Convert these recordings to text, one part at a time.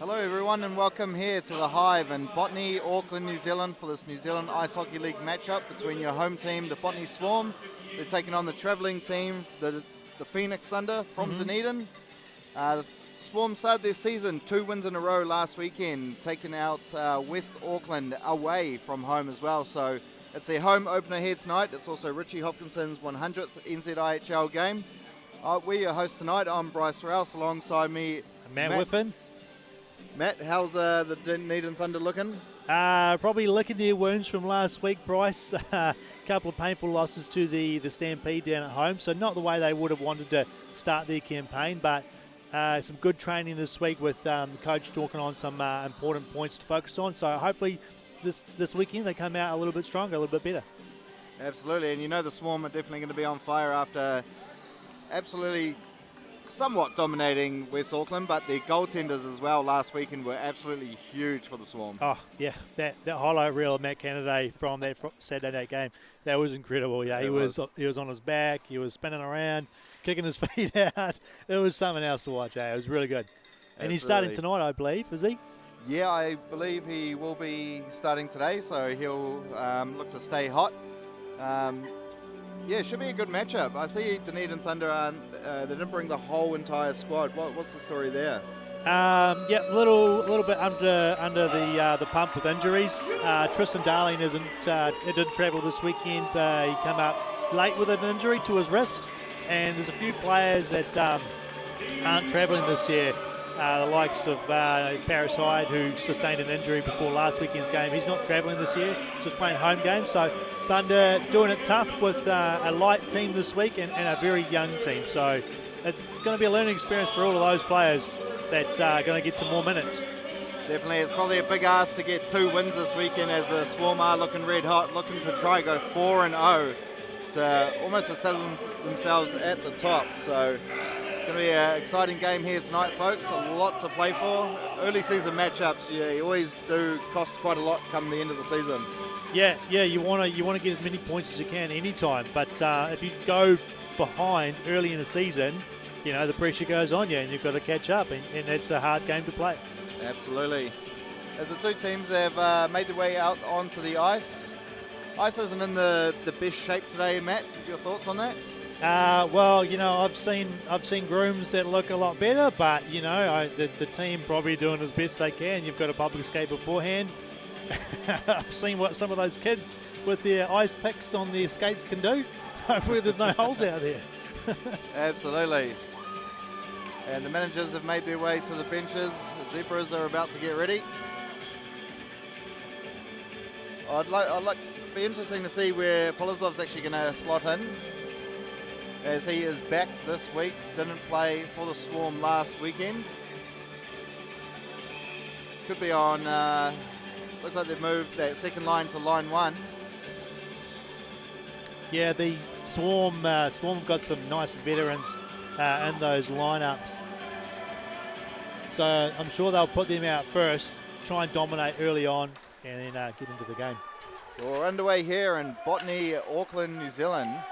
Hello everyone and welcome here to the Hive in Botany, Auckland, New Zealand for this New Zealand Ice Hockey League matchup between your home team, the Botany Swarm. They're taking on the travelling team, the Phoenix Thunder from Dunedin. The Swarm started their season 2 wins in a row last weekend, taking out West Auckland away from home as well. So it's their home opener here tonight. It's also Richie Hopkinson's 100th NZIHL game. We're your hosts tonight. I'm Bryce Rouse, alongside me Matt Whiffen. Matt, how's the Dunedin Thunder looking? Probably licking their wounds from last week, Bryce. A couple of painful losses to the Stampede down at home, so not the way they would have wanted to start their campaign, but some good training this week with the coach talking on some important points to focus on. So hopefully this weekend they come out a little bit stronger, a little bit better. Absolutely, and you know the Swarm are definitely going to be on fire after absolutely somewhat dominating West Auckland, but their goaltenders as well last weekend were absolutely huge for the Swarm. Oh, yeah, that highlight reel of Matt Kennedy from that Saturday night game, that was incredible. Yeah, he was on his back, he was spinning around, kicking his feet out. It was something else to watch. It was really good. And Absolutely. He's starting tonight, I believe, is he? Yeah, I believe he will be starting today, so he'll look to stay hot. Yeah, it should be a good matchup. I see Dunedin Thunder, they didn't bring the whole entire squad. What's the story there? Yeah, little bit under the pump with injuries. Tristan Darling didn't travel this weekend. He came out late with an injury to his wrist, and there's a few players that aren't travelling this year. The likes of Parasite, who sustained an injury before last weekend's game. He's not travelling this year, just playing home games. So Thunder doing it tough with a light team this week and a very young team. So it's going to be a learning experience for all of those players that are going to get some more minutes. Definitely, it's probably a big ask to get 2 wins this weekend as the Swarm are looking red hot, looking to try go 4-0 to almost establish themselves at the top. So it's going to be an exciting game here tonight, folks. A lot to play for. Early season matchups, you always do cost quite a lot come the end of the season. Yeah, you want to get as many points as you can anytime. But if you go behind early in the season, the pressure goes on you and you've got to catch up, and that's a hard game to play. Absolutely. As the two teams have made their way out onto the ice, ice isn't in the best shape today, Matt. Your thoughts on that? Well, I've seen grooms that look a lot better, but the team probably doing as best they can. You've got a public skate beforehand. I've seen what some of those kids with their ice picks on their skates can do. Hopefully there's no holes out there. Absolutely. And the managers have made their way to the benches. The Zebras are about to get ready. I'd be interesting to see where Polozov's actually going to slot in, as he is back this week. Didn't play for the Swarm last weekend. Could be on, looks like they've moved that second line to line 1. Yeah, the Swarm got some nice veterans in those lineups. So I'm sure they'll put them out first, try and dominate early on, and then get into the game. So we're underway here in Botany, Auckland, New Zealand,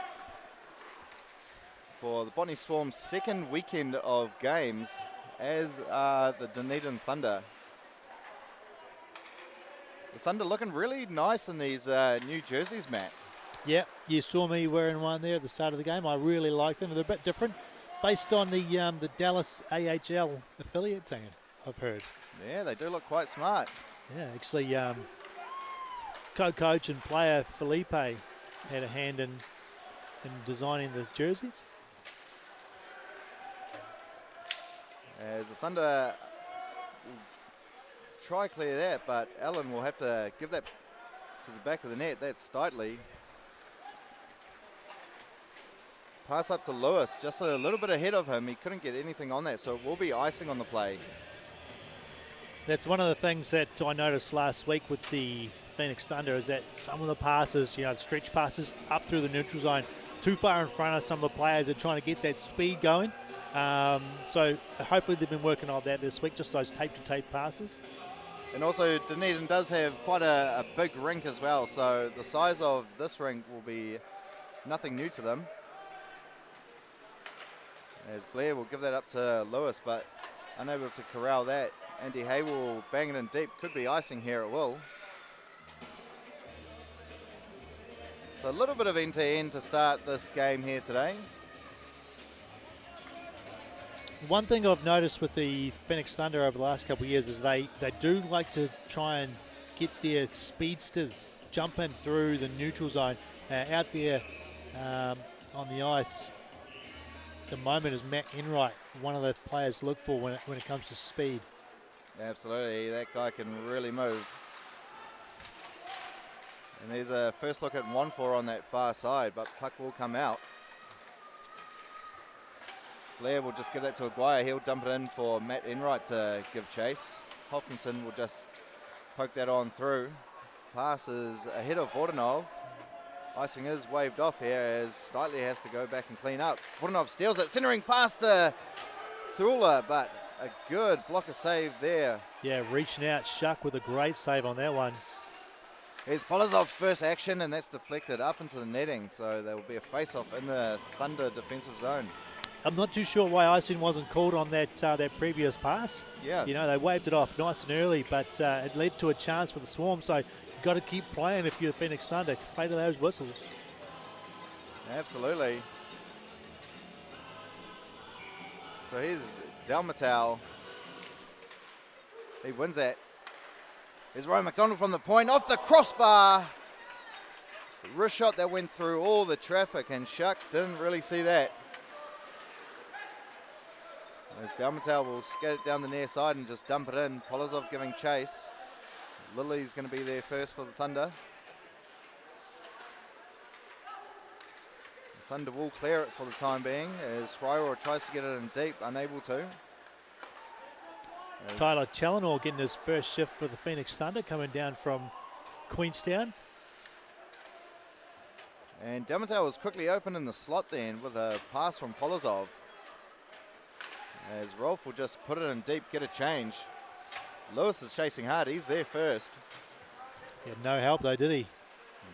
for the Botany Swarm's second weekend of games, as are the Dunedin Thunder. The Thunder looking really nice in these new jerseys, Matt. Yeah, you saw me wearing one there at the start of the game. I really like them. They're a bit different, based on the Dallas AHL affiliate team, I've heard. Yeah, they do look quite smart. Yeah, actually, co-coach and player Felipe had a hand in designing the jerseys. As the Thunder try clear that, but Allen will have to give that to the back of the net. That's Steitley. Pass up to Lewis, just a little bit ahead of him. He couldn't get anything on that, so it will be icing on the play. That's one of the things that I noticed last week with the Phoenix Thunder, is that some of the passes, stretch passes up through the neutral zone, too far in front of some of the players are trying to get that speed going. So hopefully they've been working on that this week, just those tape-to-tape passes. And also Dunedin does have quite a big rink as well, so the size of this rink will be nothing new to them. As Blair will give that up to Lewis, but unable to corral that. Andy Hay will bang it in deep. Could be icing here at will. So a little bit of end-to-end to start this game here today. One thing I've noticed with the Phoenix Thunder over the last couple of years is they do like to try and get their speedsters jumping through the neutral zone. Out there on the ice at the moment is Matt Enright, one of the players to look for when it comes to speed. Absolutely, that guy can really move. And there's a first look at 1-4 on that far side, but puck will come out. Blair will just give that to Aguirre. He'll dump it in for Matt Enright to give chase. Hopkinson will just poke that on through. Passes ahead of Vordanov. Icing is waved off here as Stitley has to go back and clean up. Vordanov steals it, centering past Thula, but a good blocker save there. Yeah, reaching out, Shuck with a great save on that one. Here's Polozov's first action, and that's deflected up into the netting, so there will be a face-off in the Thunder defensive zone. I'm not too sure why icing wasn't called on that previous pass. Yeah. You know, they waved it off nice and early, but it led to a chance for the Swarm, so you've got to keep playing if you're the Phoenix Thunder. Play to those whistles. Absolutely. So here's Dalmatau. He wins that. Here's Ryan McDonald from the point, off the crossbar. Wrist shot that went through all the traffic, and Shuck didn't really see that. As Dalmatau will scat it down the near side and just dump it in. Polozov giving chase. Lily's going to be there first for the Thunder. The Thunder will clear it for the time being as Fryer tries to get it in deep, unable to. Tyler Challenor getting his first shift for the Phoenix Thunder, coming down from Queenstown. And Dalmatau was quickly open in the slot then with a pass from Polozov. As Rolf will just put it in deep, get a change. Lewis is chasing hard. He's there first. He had no help though, did he?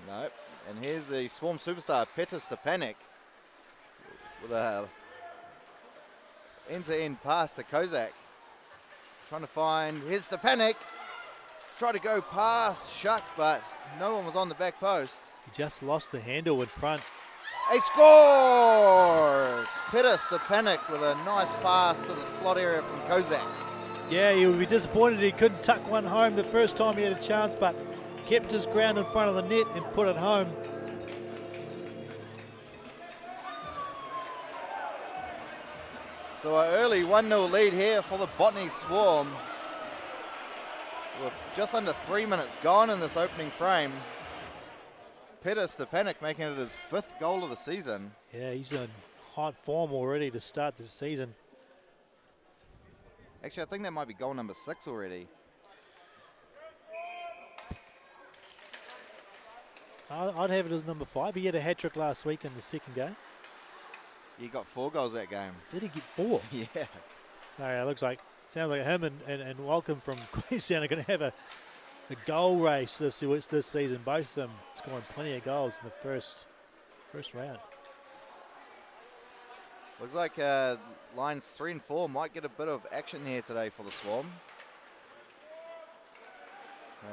Nope. And here's the Swarm superstar, Petr Stepanek, with a end-to-end pass to Kozak. Trying to find, here's Stepanek. Tried to go past Shuck, but no one was on the back post. He just lost the handle in front. He scores! Petr Stepanek with a nice pass to the slot area from Kozak. Yeah, he would be disappointed he couldn't tuck one home the first time he had a chance, but kept his ground in front of the net and put it home. So an early 1-0 lead here for the Botany Swarm. With just under 3 minutes gone in this opening frame. Petr Stepanek making it his 5th goal of the season. Yeah, he's in hot form already to start this season. Actually, I think that might be goal number 6 already. I'd have it as number 5. He had a hat-trick last week in the second game. He got 4 goals that game. Did he get 4? Yeah. Okay, it sounds like him and Welcome from Queenstown are going to have a goal race this season. Both of them scoring plenty of goals in the first round. Looks like lines 3 and 4 might get a bit of action here today for the Swarm.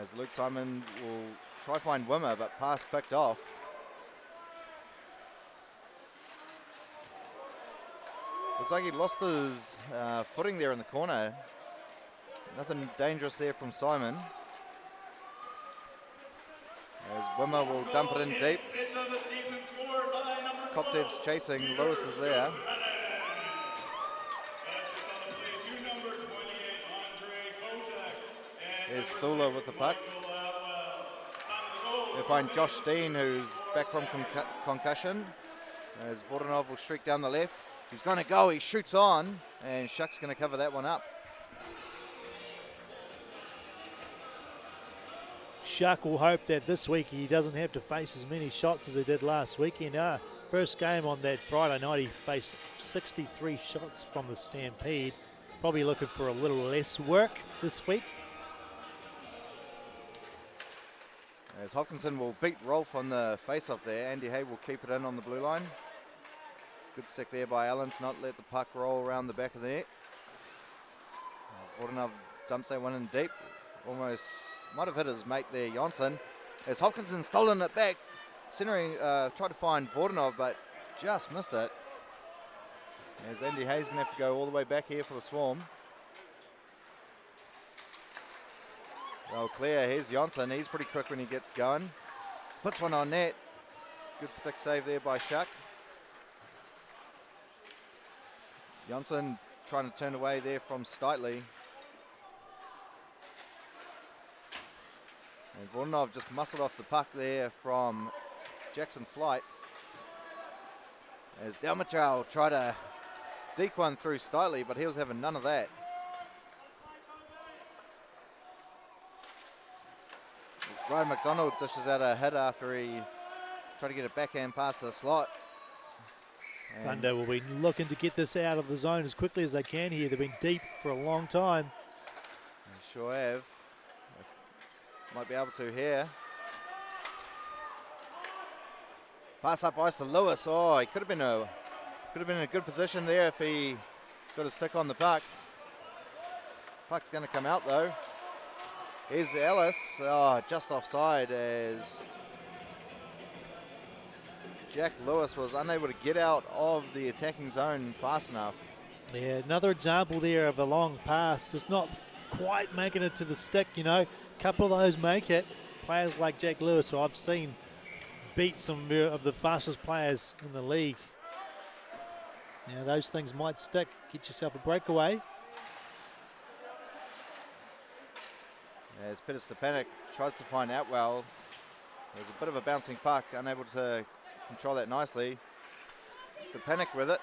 As Luke Simon will try find Wimmer, but pass picked off. Looks like he lost his footing there in the corner. Nothing dangerous there from Simon. As Wimmer will dump it in deep. Koptev's chasing, Lewis is there. There's Thula with the puck. They'll find Josh Dean, who's back from concussion. As Vordanov will streak down the left. He's going to go, he shoots on, and Shuck's going to cover that one up. Shuck will hope that this week he doesn't have to face as many shots as he did last weekend. First game on that Friday night, he faced 63 shots from the Stampede. Probably looking for a little less work this week. As Hopkinson will beat Rolf on the face-off there, Andy Hay will keep it in on the blue line. Good stick there by Allen to not let the puck roll around the back of the net. Vordanov dumps that one in deep. Almost might have hit his mate there, Jonsson. As Hopkinson stolen it back, centering, tried to find Vordanov, but just missed it. As Andy Hayes going to have to go all the way back here for the Swarm. Well, clear. Here's Jonsson. He's pretty quick when he gets going. Puts one on net. Good stick save there by Shuck. Jonsson trying to turn away there from Steitley. And Vordanov just muscled off the puck there from Jackson Flight. As Delmachau tried to deke one through Steitley, but he was having none of that. Ryan McDonald dishes out a hit after he tried to get it backhand past the slot. And Thunder will be looking to get this out of the zone as quickly as they can here. They've been deep for a long time. they sure have. Might be able to here. Pass up ice to Lewis. Oh, he could have been in a good position there if he got a stick on the puck. Puck's going to come out though. Here's Ellis. Oh, just offside as Jack Lewis was unable to get out of the attacking zone fast enough. Yeah, another example there of a long pass, just not quite making it to the stick, you know. A couple of those make it. Players like Jack Lewis, who I've seen beat some of the fastest players in the league. Now those things might stick. Get yourself a breakaway. As Peter Stepanek tries to find Atwell. There's a bit of a bouncing puck, unable to control that nicely. Stepanek with it.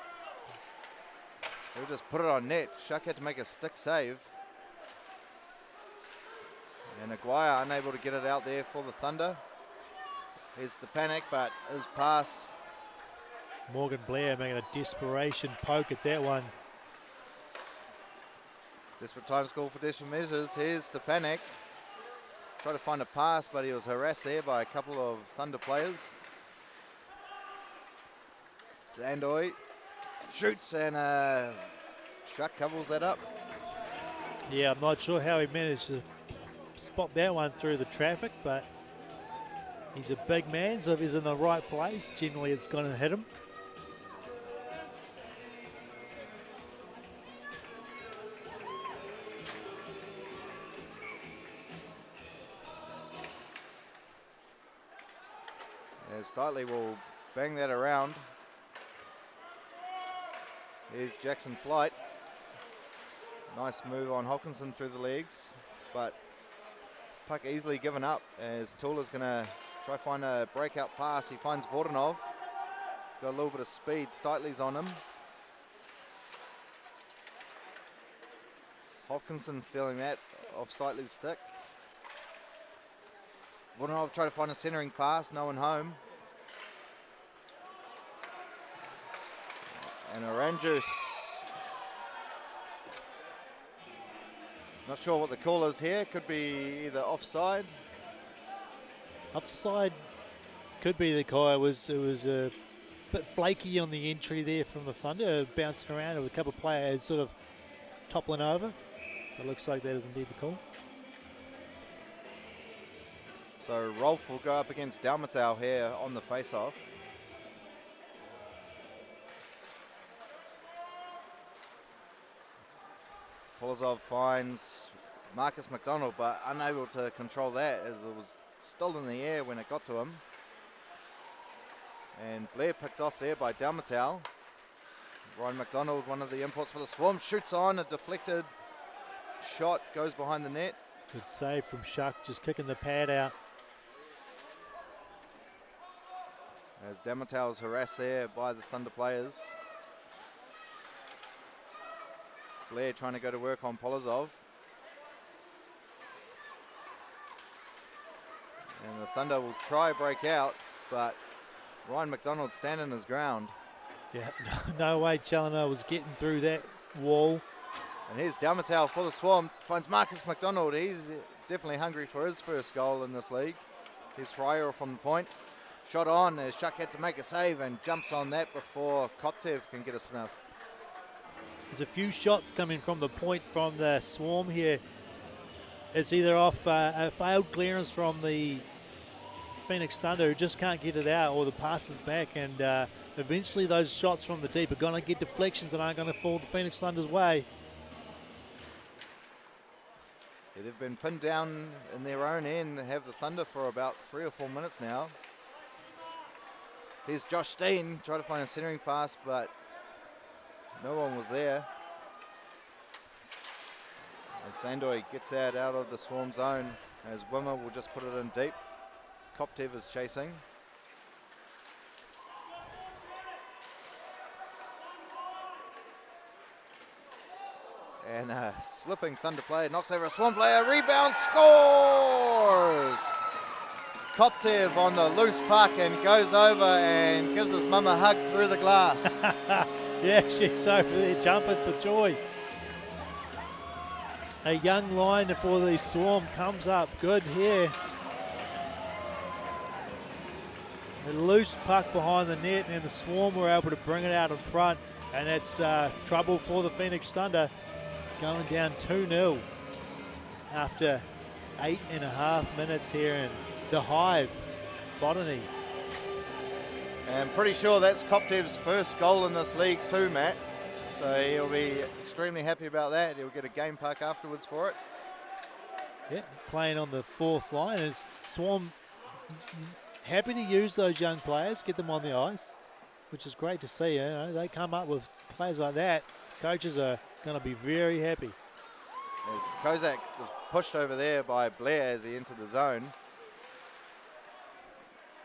He'll just put it on net. Shuck had to make a stick save. And Aguirre unable to get it out there for the Thunder. Here's Stepanek, but his pass. Morgan Blair making a desperation poke at that one. Desperate times call for desperate measures. Here's Stepanek. Tried to find a pass, but he was harassed there by a couple of Thunder players. Zandoy shoots and Shuck covers that up. Yeah, I'm not sure how he managed to spot that one through the traffic, but he's a big man, so if he's in the right place, generally it's going to hit him. As Steitley will bang that around. Here's Jackson Flight. Nice move on Hopkinson through the legs, but puck easily given up as Tula's going to try find a breakout pass. He finds Vordanov. He's got a little bit of speed. Steitley's on him. Hopkinson stealing that off Steitley's stick. Vordanov try to find a centering pass. No one home. And Oranges, not sure what the call is here. Could be either offside. Offside could be the call. It was a bit flaky on the entry there from the Thunder, bouncing around with a couple of players sort of toppling over. So it looks like that is indeed the call. So Rolf will go up against Dalmatau here on the face-off. Polozov finds Marcus McDonald, but unable to control that as it was still in the air when it got to him. And Blair picked off there by Dalmatau. Ryan McDonald, one of the imports for the Swarm, shoots on, a deflected shot, goes behind the net. Good save from Shuck, just kicking the pad out. As Dalmatau is harassed there by the Thunder players. Blair trying to go to work on Polozov. And the Thunder will try break out, but Ryan McDonald standing his ground. Yeah, no way Challoner was getting through that wall. And here's Dalmatau for the Swarm. Finds Marcus McDonald. He's definitely hungry for his first goal in this league. Here's Fryer from the point. Shot on as Shuck had to make a save and jumps on that before Koptev can get a snuff. There's a few shots coming from the point from the Swarm here. it's either off a failed clearance from the Phoenix Thunder who just can't get it out, or the pass is back, and eventually those shots from the deep are going to get deflections and aren't going to fall the Phoenix Thunder's way. Yeah, they've been pinned down in their own end. They have the Thunder for about 3 or 4 minutes now. Here's Josh Steen, trying to find a centering pass, but no one was there. As Sandoy gets that out of the Swarm zone, as Wimmer will just put it in deep. Koptev is chasing. And a slipping Thunder player knocks over a Swarm player, rebound, scores! Koptev on the loose puck and goes over and gives his mum a hug through the glass. Yeah, she's over there jumping for joy. A young line for the Swarm comes up good here. A loose puck behind the net, and the Swarm were able to bring it out in front, and it's trouble for the Phoenix Thunder, going down 2-0 after 8.5 minutes here in the Hive, Botany. And pretty sure that's Koptev's first goal in this league too, Matt. So he'll be extremely happy about that. He'll get a game puck afterwards for it. Yeah, playing on the fourth line. It's Swarm happy to use those young players, get them on the ice, which is great to see. You know, they come up with players like that. Coaches are going to be very happy. As Kozak was pushed over there by Blair as he entered the zone.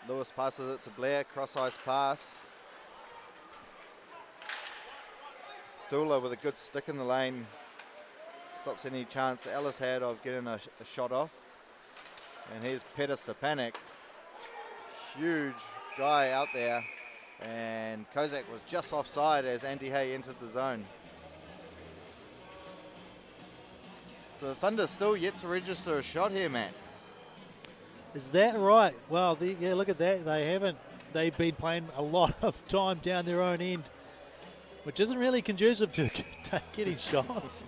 Lewis passes it to Blair, cross-ice pass. Thula with a good stick in the lane. Stops any chance Ellis had of getting a shot off. And here's Pettis to panic. Huge guy out there. And Kozak was just offside as Andy Hay entered the zone. So the Thunder still yet to register a shot here, man. Is that right? Well, yeah, look at that. They haven't. They've been playing a lot of time down their own end, which isn't really conducive to getting shots.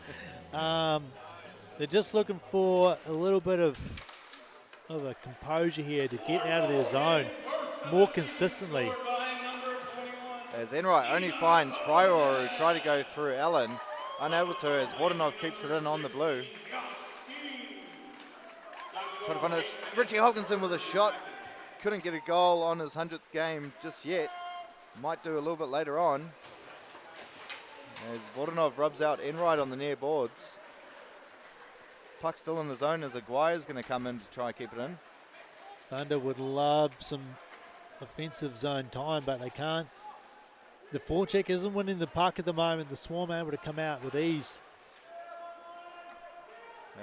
They're just looking for a little bit of a composure here to get out of their zone more consistently. As Enright only finds Fryer, who tried to go through Allen, unable to, as Vordanov keeps it in on the blue. Trying to find it. Richie Hopkinson with a shot. Couldn't get a goal on his 100th game just yet. Might do a little bit later on. As Vordanov rubs out Enright on the near boards. Puck still in the zone as Aguirre's going to come in to try and keep it in. Thunder would love some offensive zone time, but they can't. The forecheck isn't winning the puck at the moment. The Swarm able to come out with ease.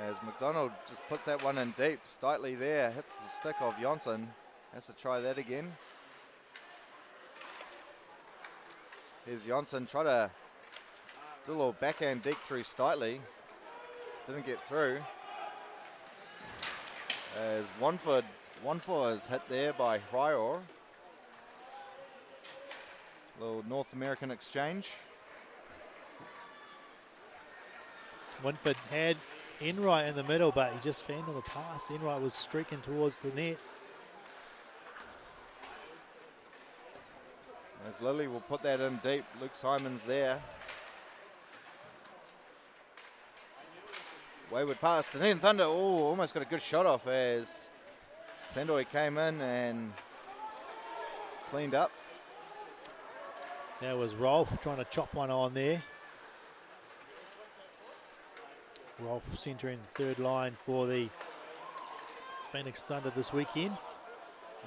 As McDonald just puts that one in deep. Stightly there, hits the stick of Jonsson. Has to try that again. Here's Jonsson, try to do a little backhand deke through Stightly. Didn't get through. As Wanford is hit there by Hryor. Little North American exchange. Winford had Enright in the middle, but he just fanned on the pass. Enright was streaking towards the net. As Lilly will put that in deep. Luke Simon's there. Wayward pass, and then Thunder, almost got a good shot off as Sandoy came in and cleaned up. That was Rolf trying to chop one on there. Rolf centering third line for the Phoenix Thunder this weekend.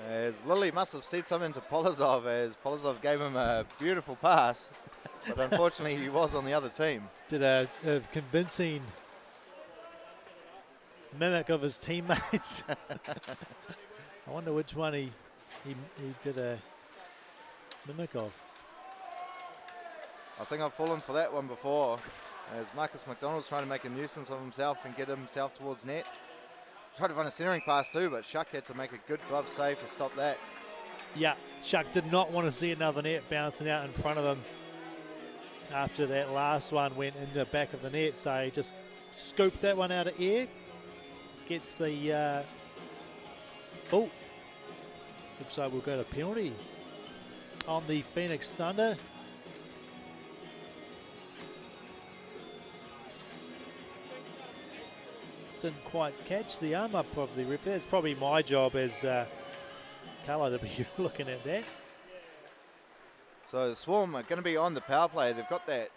As Lilly must have said something to Polozov as Polozov gave him a beautiful pass, but unfortunately he was on the other team. Did a convincing mimic of his teammates. I wonder which one he did a mimic of. I think I've fallen for that one before, as Marcus McDonald's trying to make a nuisance of himself and get himself towards net. Tried to find a centering pass too, but Shuck had to make a good glove save to stop that. Yeah, Shuck did not want to see another net bouncing out in front of him after that last one went in the back of the net, so he just scooped that one out of air, gets the... oh, looks like we'll go to penalty on the Phoenix Thunder. Didn't quite catch the arm up of the referee. It's probably my job as colour to be looking at that. So the Swarm are going to be on the power play. They've got that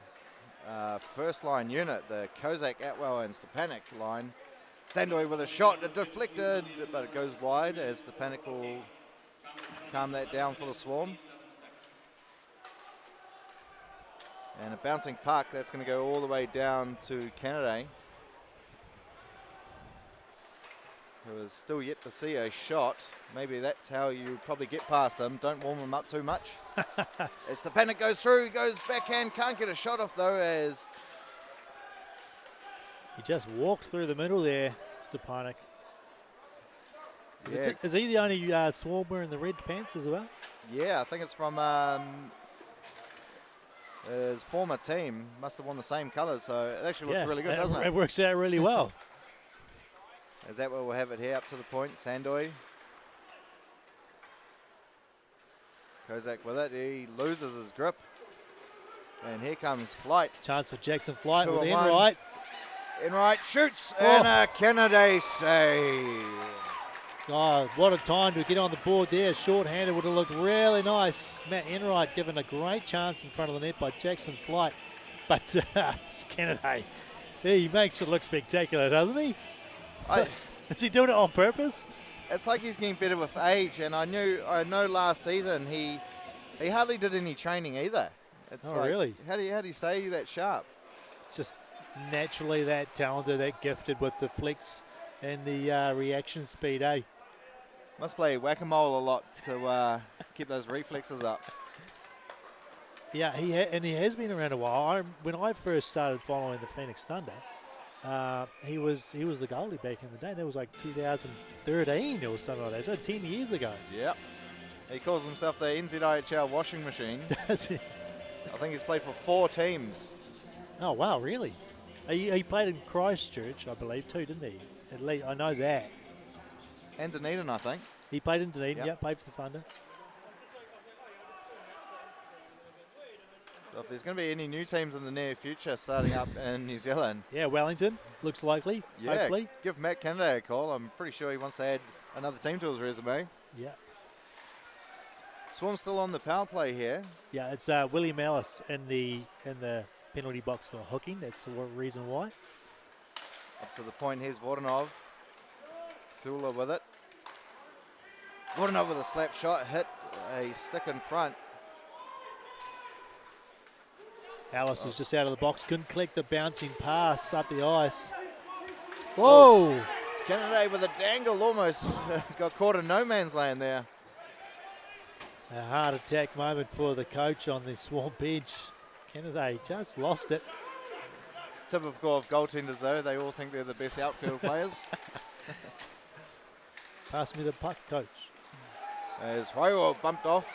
first line unit, the Kozak, Atwell and Stepanek line. Sandoy with a shot, it deflected, but it goes wide as Stepanek will calm that down for the Swarm. And a bouncing puck, that's going to go all the way down to Canada, who is still yet to see a shot. Maybe that's how you probably get past them. Don't warm them up too much. As the panic goes through, he goes backhand, can't get a shot off though, as he just walked through the middle there, Stepanek. Yeah. Is he the only Swarm wearing the red pants as well? Yeah, I think it's from his former team. Must have worn the same colours, so it actually looks really good, doesn't it? It works out really well. Is that where we'll have it here up to the point? Sandoy. Kozak with it. He loses his grip. And here comes Flight. Chance for Jackson Flight with 2-on-1. Enright. Enright shoots and a Canada save. Oh, what a time to get on the board there. Short-handed would have looked really nice. Matt Enright given a great chance in front of the net by Jackson Flight. But it's Canada. He makes it look spectacular, doesn't he? Is he doing it on purpose? It's like he's getting better with age, and I know last season he hardly did any training either. It's really? How do you stay that sharp? It's just naturally that talented, that gifted with the flicks and the reaction speed, eh? Must play whack-a-mole a lot to keep those reflexes up. Yeah, he has been around a while. When I first started following the Phoenix Thunder, he was the goalie back in the day. That was like 2013 or something like that. So 10 years ago. Yep. He calls himself the NZIHL washing machine. Does he? I think he's played for 4 teams. Oh wow, really? He played in Christchurch, I believe, too, didn't he? At least I know that. And Dunedin, I think. He played in Dunedin. Yep. Yeah, played for the Thunder. So if there's going to be any new teams in the near future starting up in New Zealand. Yeah, Wellington looks likely, hopefully. Give Matt Canada a call. I'm pretty sure he wants to add another team to his resume. Yeah. Swarm's still on the power play here. Yeah, it's William Ellis in the penalty box for hooking. That's the reason why. Up to the point, here's Vordanov. Thula with it. Vordanov with a slap shot, hit a stick in front. Alice was just out of the box, couldn't collect the bouncing pass up the ice. Whoa! Canada with a dangle, almost got caught in no man's land there. A heart attack moment for the coach on the Swarm bench. Canada just lost it. It's typical of goaltenders though, they all think they're the best outfield players. Pass me the puck, coach. As Hoyo bumped off.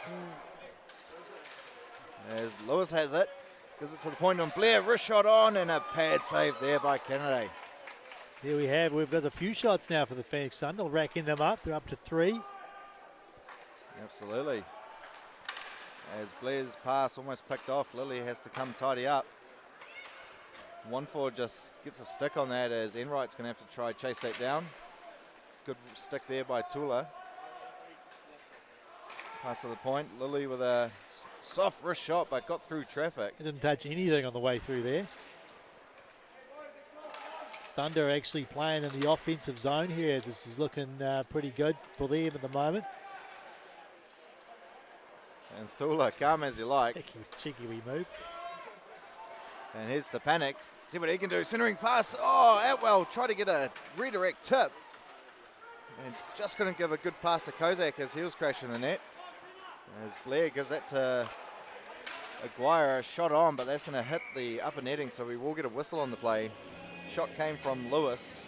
As Lewis has it. Gives it to the point on Blair, wrist shot on, and a pad save there by Canada. Here we have, we've got a few shots now for the Phoenix Thunder, racking them up. They're up to 3. Absolutely. As Blair's pass almost picked off, Lily has to come tidy up. 1-4 just gets a stick on that as Enright's going to have to try chase that down. Good stick there by Tula. Pass to the point. Lily with a soft wrist shot, but got through traffic. It didn't touch anything on the way through there. Thunder actually playing in the offensive zone here. This is looking pretty good for them at the moment. And Thula, calm as you like. Cheeky wee move. And here's the panic. See what he can do. Centering pass. Oh, Atwell tried to get a redirect tip. And just couldn't give a good pass to Kozak as he was crashing the net. As Blair gives that to Aguirre, a shot on, but that's going to hit the upper netting, so we will get a whistle on the play. Shot came from Lewis.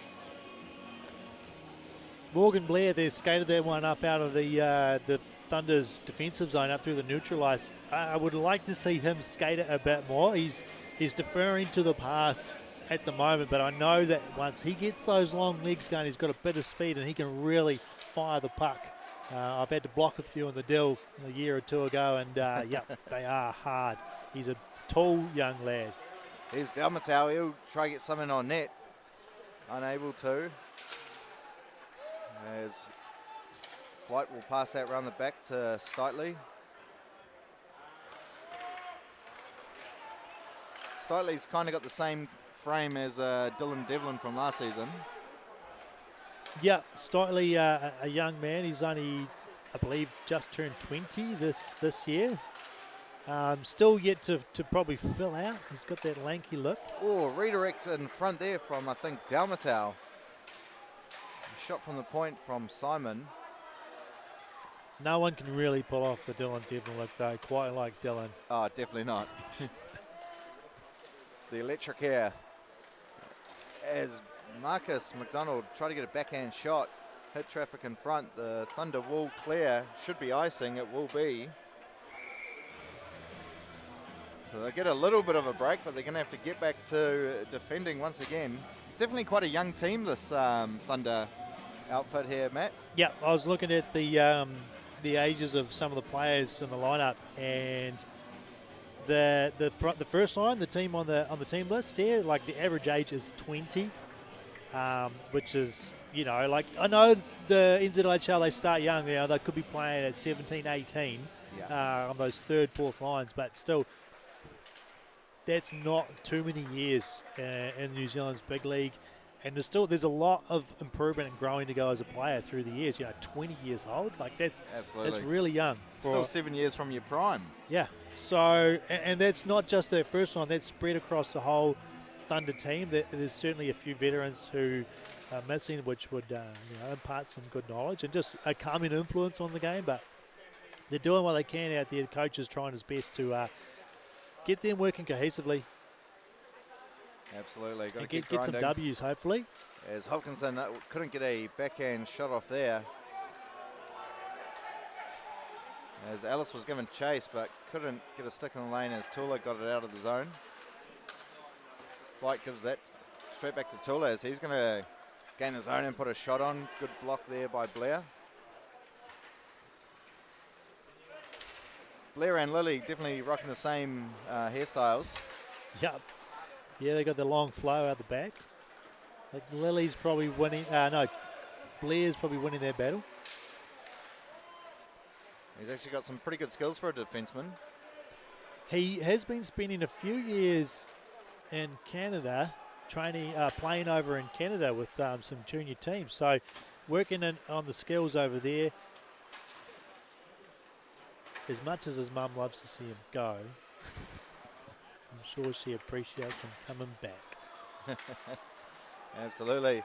Morgan Blair there skated that one up out of the Thunder's defensive zone up through the neutral ice. I would like to see him skate it a bit more. He's deferring to the pass at the moment, but I know that once he gets those long legs going, he's got a bit of speed and he can really fire the puck. I've had to block a few in the Dill a year or two ago, and they are hard. He's a tall young lad. Here's Dalmatau. He'll try to get something on net. Unable to. As Flight will pass that around the back to Steitley. Steitley's kind of got the same frame as Dylan Devlin from last season. Yeah, Steitley, a young man. He's only, I believe, just turned 20 this year. Still yet to probably fill out. He's got that lanky look. Oh, redirect in front there from, I think, Dalmatau. Shot from the point from Simon. No one can really pull off the Dylan Devlin look, though, quite like Dylan. Oh, definitely not. The electric hair. As Marcus McDonald tried to get a backhand shot, hit traffic in front. The Thunder will clear. Should be icing. It will be. So they get a little bit of a break, but they're going to have to get back to defending once again. Definitely quite a young team, this Thunder outfit here, Matt. Yeah, I was looking at the ages of some of the players in the lineup, and the first line, the team on the team list here, like the average age is 20, which is, you know, like I know the NZIHL, they start young. You know, they could be playing at 17, 18 on those third, fourth lines, but still. That's not too many years in New Zealand's big league, and there's a lot of improvement and growing to go as a player through the years. You know, 20 years old, like that's really young. Still 7 years from your prime. Yeah. So, and that's not just their first line. That's spread across the whole Thunder team. There's certainly a few veterans who are missing, which would impart some good knowledge and just a calming influence on the game. But they're doing what they can out there. The coach is trying his best to. Get them working cohesively. Absolutely. Got to get some W's, hopefully. As Hopkinson couldn't get a backhand shot off there. As Ellis was given chase, but couldn't get a stick in the lane as Tula got it out of the zone. Flight gives that straight back to Tula as he's going to gain his own and put a shot on. Good block there by Blair. Blair and Lily definitely rocking the same hairstyles. Yep. Yeah, they got the long flow out the back. Like Lily's probably winning. Blair's probably winning their battle. He's actually got some pretty good skills for a defenseman. He has been spending a few years in Canada, playing over in Canada with some junior teams. So working on the skills over there. As much as his mum loves to see him go, I'm sure she appreciates him coming back. Absolutely.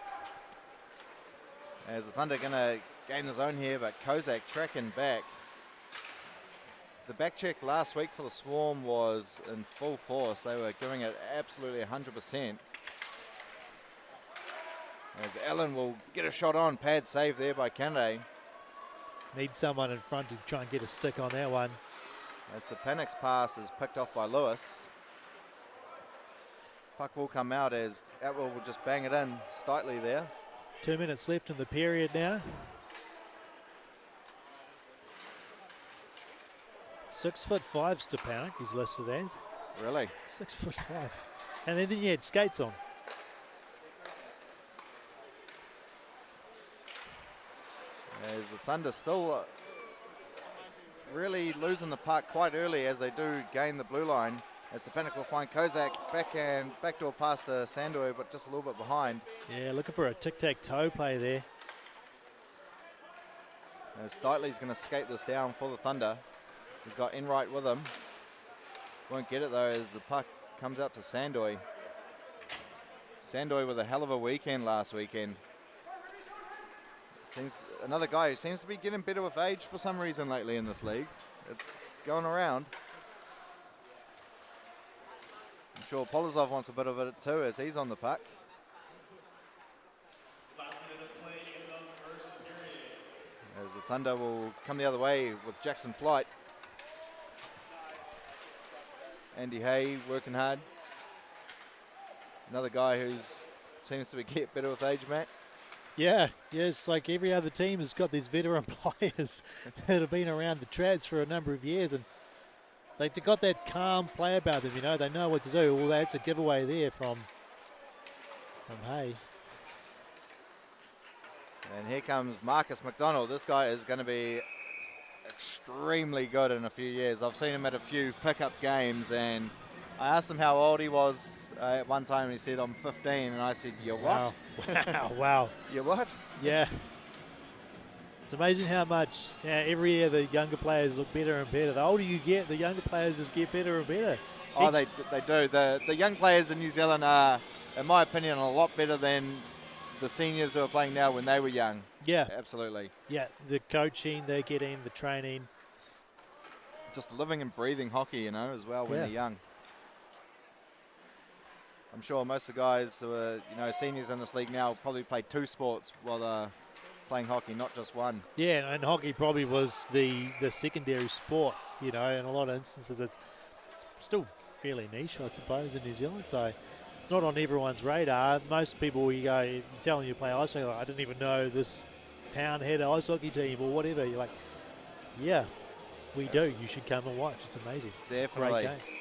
As the Thunder going to gain the zone here, but Kozak tracking back. The back check last week for the Swarm was in full force. They were giving it absolutely 100%. As Allen will get a shot on, pad save there by Kennedy. Need someone in front to try and get a stick on that one. As the Panic's pass is picked off by Lewis. Puck will come out as Atwell will just bang it in. Steitley there. 2 minutes left in the period now. 6'5" Stepanek, he's listed as. Really? 6'5". And then he had skates on. As the Thunder still really losing the puck quite early as they do gain the blue line. As the Panic will find Kozak backdoor pass to Sandoy, but just a little bit behind. Yeah, looking for a tic-tac-toe play there. As Steitley's going to skate this down for the Thunder. He's got Enright with him. Won't get it though as the puck comes out to Sandoy. Sandoy with a hell of a weekend last weekend. Another guy who seems to be getting better with age for some reason lately in this league. It's going around. I'm sure Polozov wants a bit of it too as he's on the puck. As the Thunder will come the other way with Jackson Flight. Andy Hay working hard. Another guy who's seems to get better with age, Matt. Yeah, it's like every other team has got these veteran players that have been around the traps for a number of years, and they've got that calm play about them, you know. They know what to do. Well, that's a giveaway there from Hay. And here comes Marcus McDonald. This guy is going to be extremely good in a few years. I've seen him at a few pickup games, and I asked him how old he was at one time, and he said, I'm 15, and I said, you're what? Wow. You're what? Yeah. It's amazing how much every year the younger players look better and better. The older you get, the younger players just get better and better. Oh, they do. The young players in New Zealand are, in my opinion, a lot better than the seniors who are playing now when they were young. Yeah. Absolutely. Yeah, the coaching they're getting, the training. Just living and breathing hockey, you know, as well when they're young. I'm sure most of the guys who are, you know, seniors in this league now probably play 2 sports while they're playing hockey, not just one. Yeah, and hockey probably was the secondary sport, you know, in a lot of instances it's still fairly niche, I suppose, in New Zealand, so it's not on everyone's radar. Most people, you go, telling you play ice hockey, like, I didn't even know this town had an ice hockey team or whatever. You're like, yeah, we do. You should come and watch. It's amazing. Definitely. It's a great game.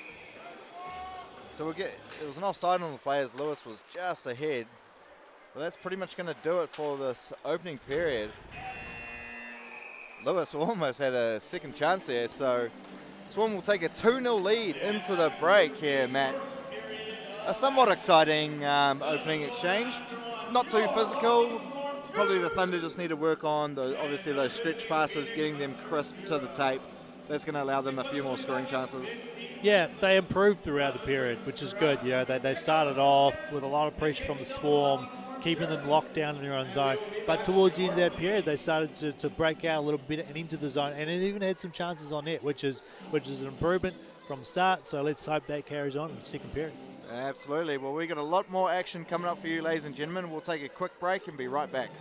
So it was an offside on the players. Lewis was just ahead. But that's pretty much going to do it for this opening period. Lewis almost had a second chance there, so Swan will take a 2-0 lead into the break here, Matt. A somewhat exciting opening exchange. Not too physical. Probably the Thunder just need to work on, obviously, those stretch passes, getting them crisp to the tape. That's going to allow them a few more scoring chances. Yeah, they improved throughout the period, which is good. You know, they started off with a lot of pressure from the Swarm, keeping them locked down in their own zone. But towards the end of that period, they started to break out a little bit and into the zone, and it even had some chances on net, which is an improvement from the start. So let's hope that carries on in the second period. Absolutely. Well, we've got a lot more action coming up for you, ladies and gentlemen. We'll take a quick break and be right back.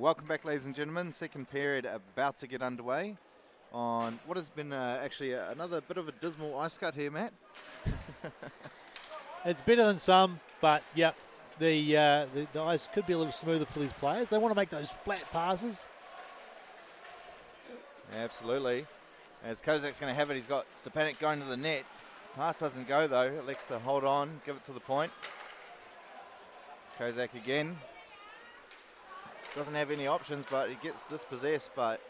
Welcome back, ladies and gentlemen. Second period about to get underway on what has been actually another bit of a dismal ice cut here, Matt. It's better than some, but yep, the ice could be a little smoother for these players. They want to make those flat passes. Absolutely. As Kozak's going to have it, he's got Stepanek going to the net. Pass doesn't go though. Elects to hold on, give it to the point. Kozak again. Doesn't have any options, but he gets dispossessed, but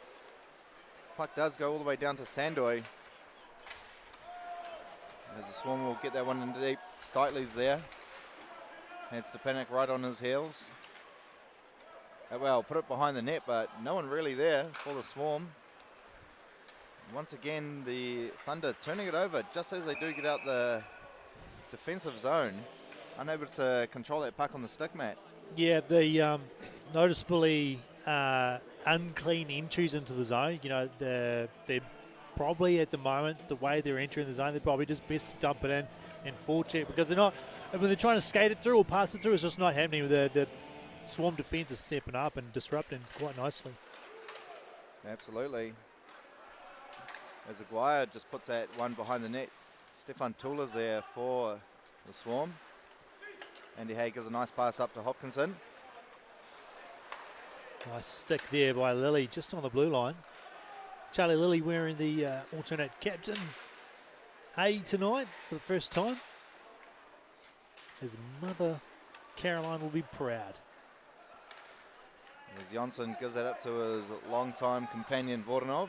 puck does go all the way down to Sandoy. As the Swarm will get that one in deep. Steitley's there. And Stepanek right on his heels. Well, put it behind the net, but no one really there for the Swarm. Once again, the Thunder turning it over just as they do get out the defensive zone. Unable to control that puck on the stick, Matt. Yeah, the noticeably unclean entries into the zone. You know, they're probably at the moment, the way they're entering the zone, they're probably just best to dump it in and forecheck, because they're not, when they're trying to skate it through or pass it through, it's just not happening. The Swarm defense is stepping up and disrupting quite nicely. Absolutely. As Aguirre just puts that one behind the net. Stefan Tula's there for the Swarm. Andy Hay gives a nice pass up to Hopkinson. Nice stick there by Lilly, just on the blue line. Charlie Lilly wearing the alternate captain A tonight for the first time. His mother, Caroline, will be proud. As Jonsson gives that up to his longtime companion, Vordanov.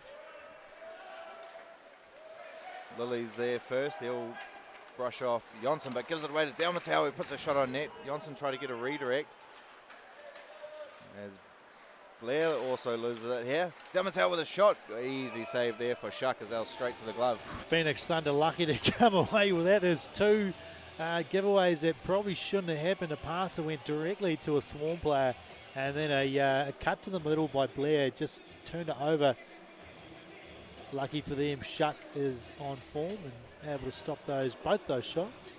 Lilly's there first. He'll brush off Jonsson, but gives it away to Dalmatau, who puts a shot on net. Jonsson tried to get a redirect. As Blair also loses it here. Dalmatau with a shot. Easy save there for Shuck as they'll straight to the glove. Phoenix Thunder lucky to come away with that. There's two giveaways that probably shouldn't have happened. A pass that went directly to a Swarm player, and then a cut to the middle by Blair. Just turned it over. Lucky for them, Shuck is on form and able to stop both those shots.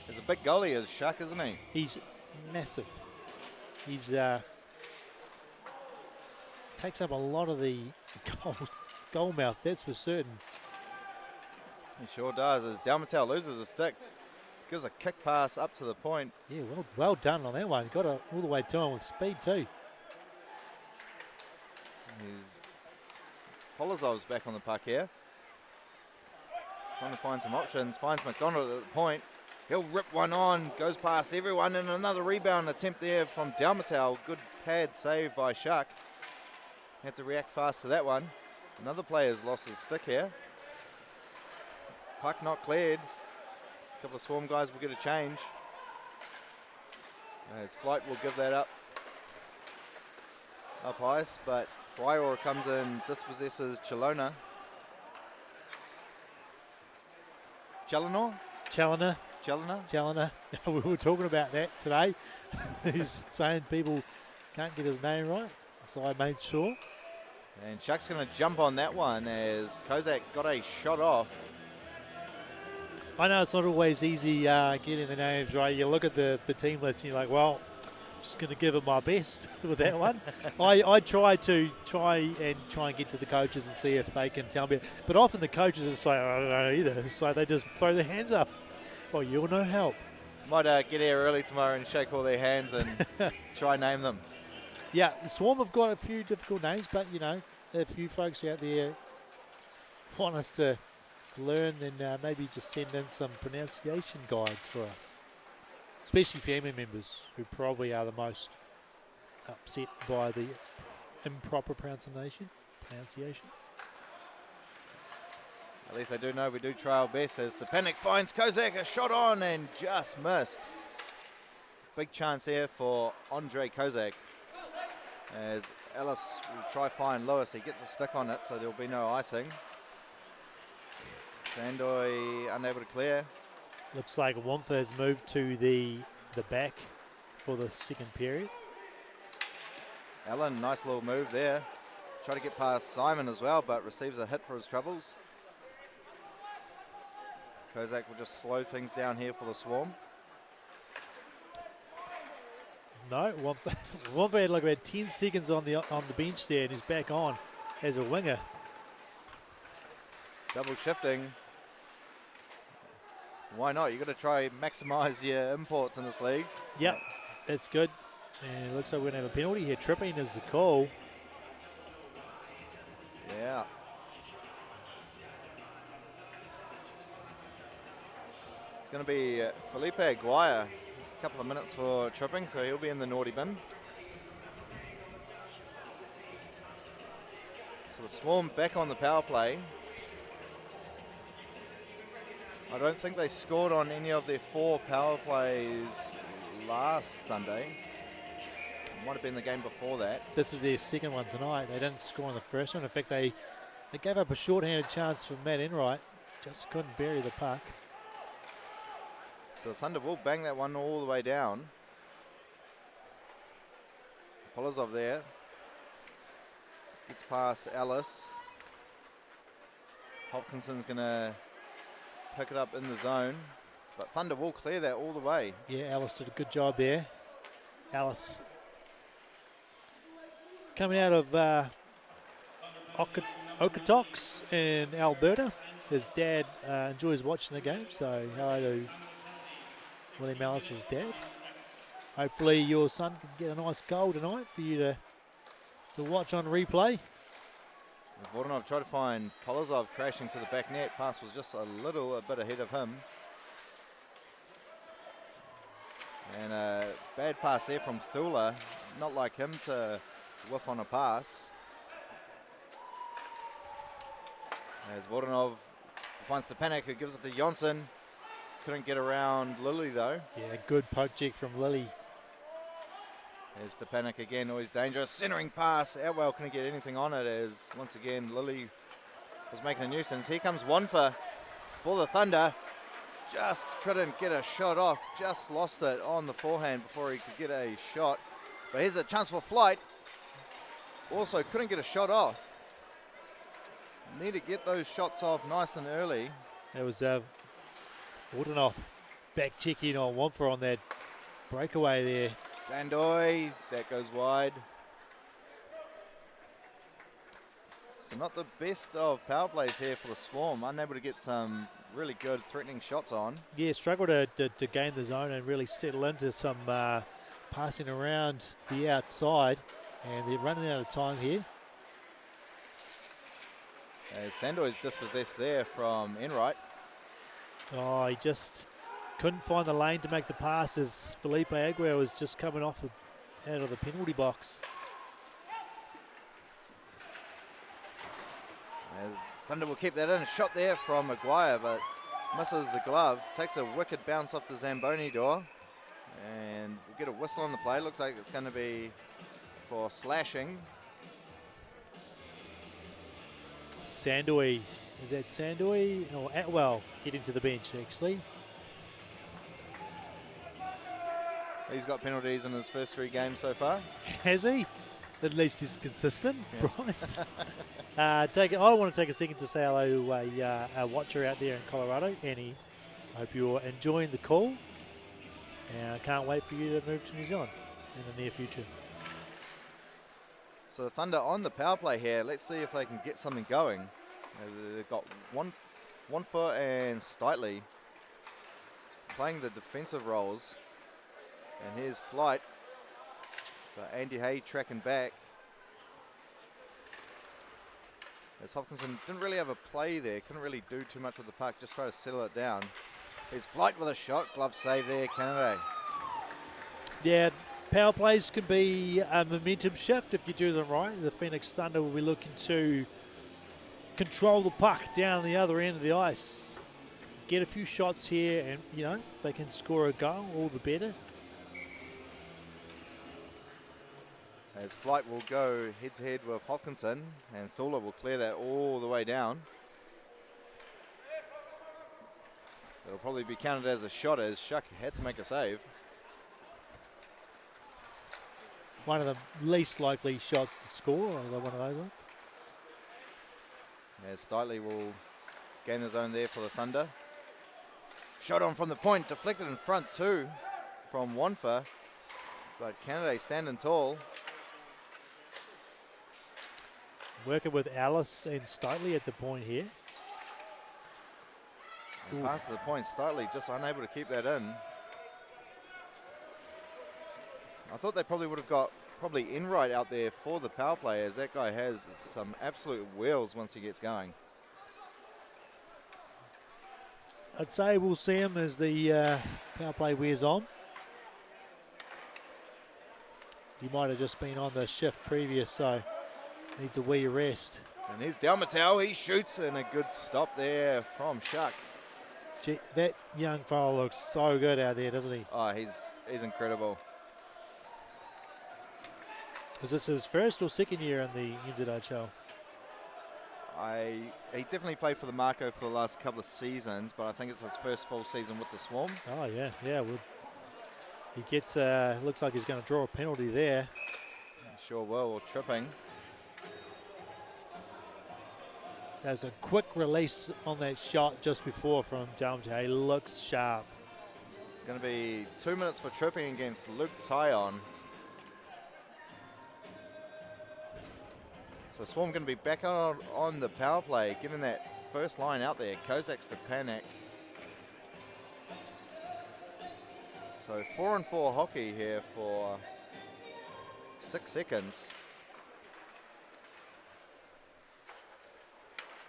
He's a big goalie, is Shuck, isn't he? He's massive. He's takes up a lot of the goal mouth, that's for certain. He sure does. As Dalmatau loses a stick, gives a kick pass up to the point. Yeah, well done on that one. Got all the way to him with speed too. Polozov's back on the puck here. Trying to find some options. Finds McDonald at the point. He'll rip one on. Goes past everyone. And another rebound attempt there from Dalmatau. Good pad save by Shuck. Had to react fast to that one. Another player's lost his stick here. Puck not cleared. A couple of Swarm guys will get a change. As Flight will give that up ice, but Fryor comes in, dispossesses Chalona. Chalona. We were talking about that today. He's saying people can't get his name right, so I made sure. And Shuck's going to jump on that one as Kozak got a shot off. I know it's not always easy getting the names right. You look at the team list and you're like, well, just going to give it my best with that one. I try and get to the coaches and see if they can tell me. But often the coaches are say, I don't know either. So they just throw their hands up. Well, you're no help. Might get here early tomorrow and shake all their hands and try and name them. Yeah, the Swarm have got a few difficult names, but, you know, if you folks out there want us to learn, then maybe just send in some pronunciation guides for us. Especially family members who probably are the most upset by the improper pronunciation. At least I do know we do try our best as the panic finds Kozak, a shot on and just missed. Big chance here for Andre Kozak. As Ellis will try find Lewis, he gets a stick on it, so there'll be no icing. Sandoy unable to clear. Looks like Wampa has moved to the back for the second period. Allen, nice little move there. Try to get past Simon as well, but receives a hit for his troubles. Kozak will just slow things down here for the Swarm. No, Wamfa had like about 10 seconds on the bench there, and he's back on as a winger. Double shifting. Why not? You've got to try maximise your imports in this league. Yep, that's good. And it looks like we're going to have a penalty here. Tripping is the call. Yeah. It's going to be Felipe Aguirre. A couple of minutes for tripping, so he'll be in the naughty bin. So the Swarm back on the power play. I don't think they scored on any of their 4 power plays last Sunday. Might have been the game before that. This is their second one tonight. They didn't score on the first one. In fact, they gave up a short-handed chance for Matt Enright. Just couldn't bury the puck. So the Thunder will bang that one all the way down. Polozov there. Gets past Ellis. Hopkinson's going to pick it up in the zone. But Thunder will clear that all the way. Yeah, Ellis did a good job there. Ellis coming out of Okotoks in Alberta. His dad enjoys watching the game, so hello to William Ellis's dad. Hopefully your son can get a nice goal tonight for you to watch on replay. Voronov tried to find Polozov crashing to the back net. Pass was just a bit ahead of him. And a bad pass there from Thula. Not like him to whiff on a pass. As Voronov finds the panic, who gives it to Jonsson. Couldn't get around Lilly though. Yeah, good poke check from Lilly. There's the panic again, always dangerous. Centering pass, Outwell couldn't get anything on it as once again Lilly was making a nuisance. Here comes Wamfa for the Thunder. Just couldn't get a shot off, just lost it on the forehand before he could get a shot. But here's a chance for Flight. Also couldn't get a shot off. Need to get those shots off nice and early. It was Ordenoff back checking on Wamfa on that breakaway there. Sandoy, that goes wide. So not the best of power plays here for the Swarm. Unable to get some really good threatening shots on. Yeah, struggled to gain the zone and really settle into some passing around the outside. And they're running out of time here. As Sandoy's dispossessed there from Enright. Oh, he just couldn't find the lane to make the pass as Felipe Aguirre was just coming off out of the penalty box. As Thunder will keep that in. Shot there from Maguire, but misses the glove. Takes a wicked bounce off the Zamboni door. And we'll get a whistle on the play. Looks like it's going to be for slashing. Sandoy, is that Sandoy or Atwell getting to the bench actually? He's got penalties in his first 3 games so far. Has he? At least he's consistent. Yes. Right. I want to take a second to say hello to a watcher out there in Colorado, Annie. I hope you're enjoying the call. And I can't wait for you to move to New Zealand in the near future. So the Thunder on the power play here. Let's see if they can get something going. They've got Wamfa and Steitley playing the defensive roles. And here's Flight. But Andy Hay tracking back. As Hopkinson didn't really have a play there. Couldn't really do too much with the puck. Just try to settle it down. Here's Flight with a shot. Glove save there, Canada. Yeah, power plays can be a momentum shift if you do them right. The Phoenix Thunder will be looking to control the puck down the other end of the ice. Get a few shots here and, if they can score a goal, all the better. As Flight will go head-to-head with Hopkinson, and Thula will clear that all the way down. It'll probably be counted as a shot as Shuck had to make a save. One of the least likely shots to score, or one of those ones. As Steitley will gain the zone there for the Thunder. Shot on from the point, deflected in front too from Wamfa. But Canada standing tall. Working with Alice and Stotley at the point here. Pass to the point, Stotley just unable to keep that in. I thought they probably would have got Enright out there for the power play, as that guy has some absolute wheels once he gets going. I'd say we'll see him as the power play wears on. He might have just been on the shift previous, so needs a wee rest. And here's Dalmatau, he shoots, and a good stop there from Shuck. Gee, that young fella looks so good out there, doesn't he? Oh, he's incredible. Is this his first or second year in the NZIHL? He definitely played for the Marco for the last couple of seasons, but I think it's his first full season with the Swarm. Oh, yeah. Well, he gets, looks like he's going to draw a penalty there. Sure will, or tripping. There's a quick release on that shot just before from Dalmatau. He looks sharp. It's going to be 2 minutes for tripping against Luke Tyon. So Swarm going to be back on the power play, given that first line out there. Kozak's the panic. So 4-on-4 hockey here for 6 seconds.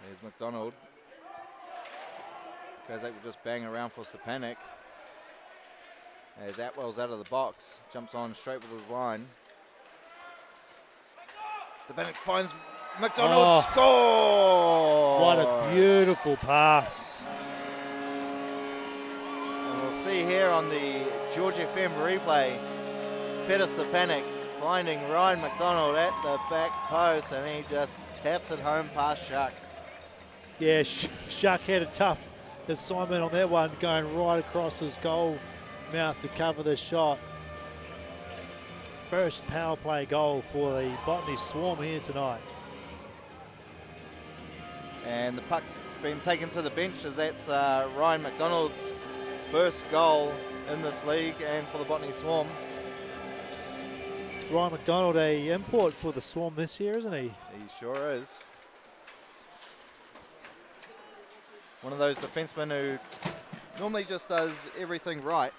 There's McDonald. Kozak will just bang around for Stepanek. As Atwell's out of the box, jumps on straight with his line. Stepanek finds McDonald, score! What a beautiful pass. And we'll see here on the George FM replay, Peter Stepanek finding Ryan McDonald at the back post, and he just taps it home past Shuck. Yeah, Shuck had a tough assignment on that one, going right across his goal mouth to cover the shot. First power play goal for the Botany Swarm here tonight. And the puck's been taken to the bench, as that's Ryan McDonald's first goal in this league and for the Botany Swarm. Ryan McDonald, a import for the Swarm this year, isn't he? He sure is. One of those defensemen who normally just does everything right.